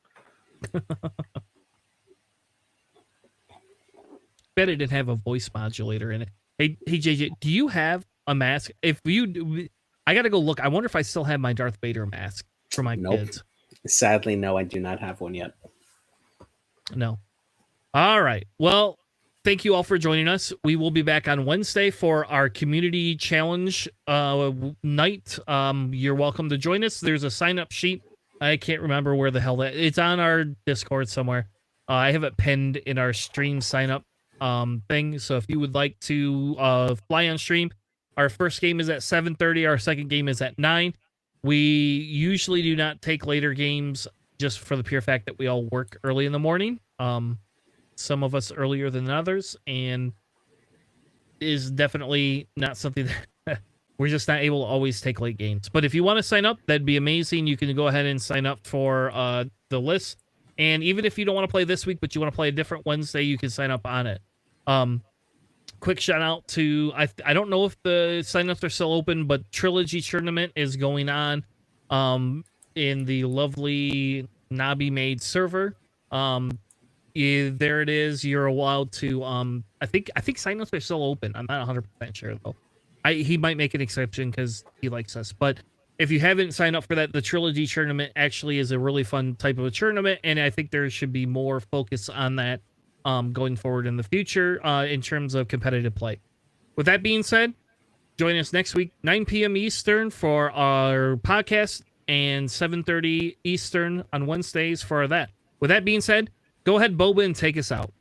Bet it didn't have a voice modulator in it. Hey JJ, do you have a mask? If you do, I got to go look. I wonder if I still have my Darth Vader mask for my Nope. kids. Sadly, no, I do not have one yet. No. All right. Well, thank you all for joining us. We will be back on Wednesday for our community challenge night. You're welcome to join us. There's a sign-up sheet. I can't remember where the hell that it's on our Discord somewhere. I have it pinned in our stream sign-up thing. So if you would like to fly on stream, our first game is at 7:30. Our second game is at 9. We usually do not take later games just for the pure fact that we all work early in the morning. Some of us earlier than others, and is definitely not something that we're just not able to always take late games. But if you want to sign up, that'd be amazing. You can go ahead and sign up for the list. And even if you don't want to play this week, but you want to play a different Wednesday, you can sign up on it. Quick shout out to, I don't know if the signups are still open, but Trilogy Tournament is going on in the lovely Nabi made server. There it is. You're allowed to I think signups are still open. I'm not 100% sure though. He might make an exception because he likes us. But if you haven't signed up for that, the Trilogy Tournament actually is a really fun type of a tournament, and I think there should be more focus on that going forward in the future in terms of competitive play. With that being said, join us next week, 9 p.m. Eastern for our podcast, and 7:30 Eastern on Wednesdays for that. With that being said, go ahead, Boba, and take us out.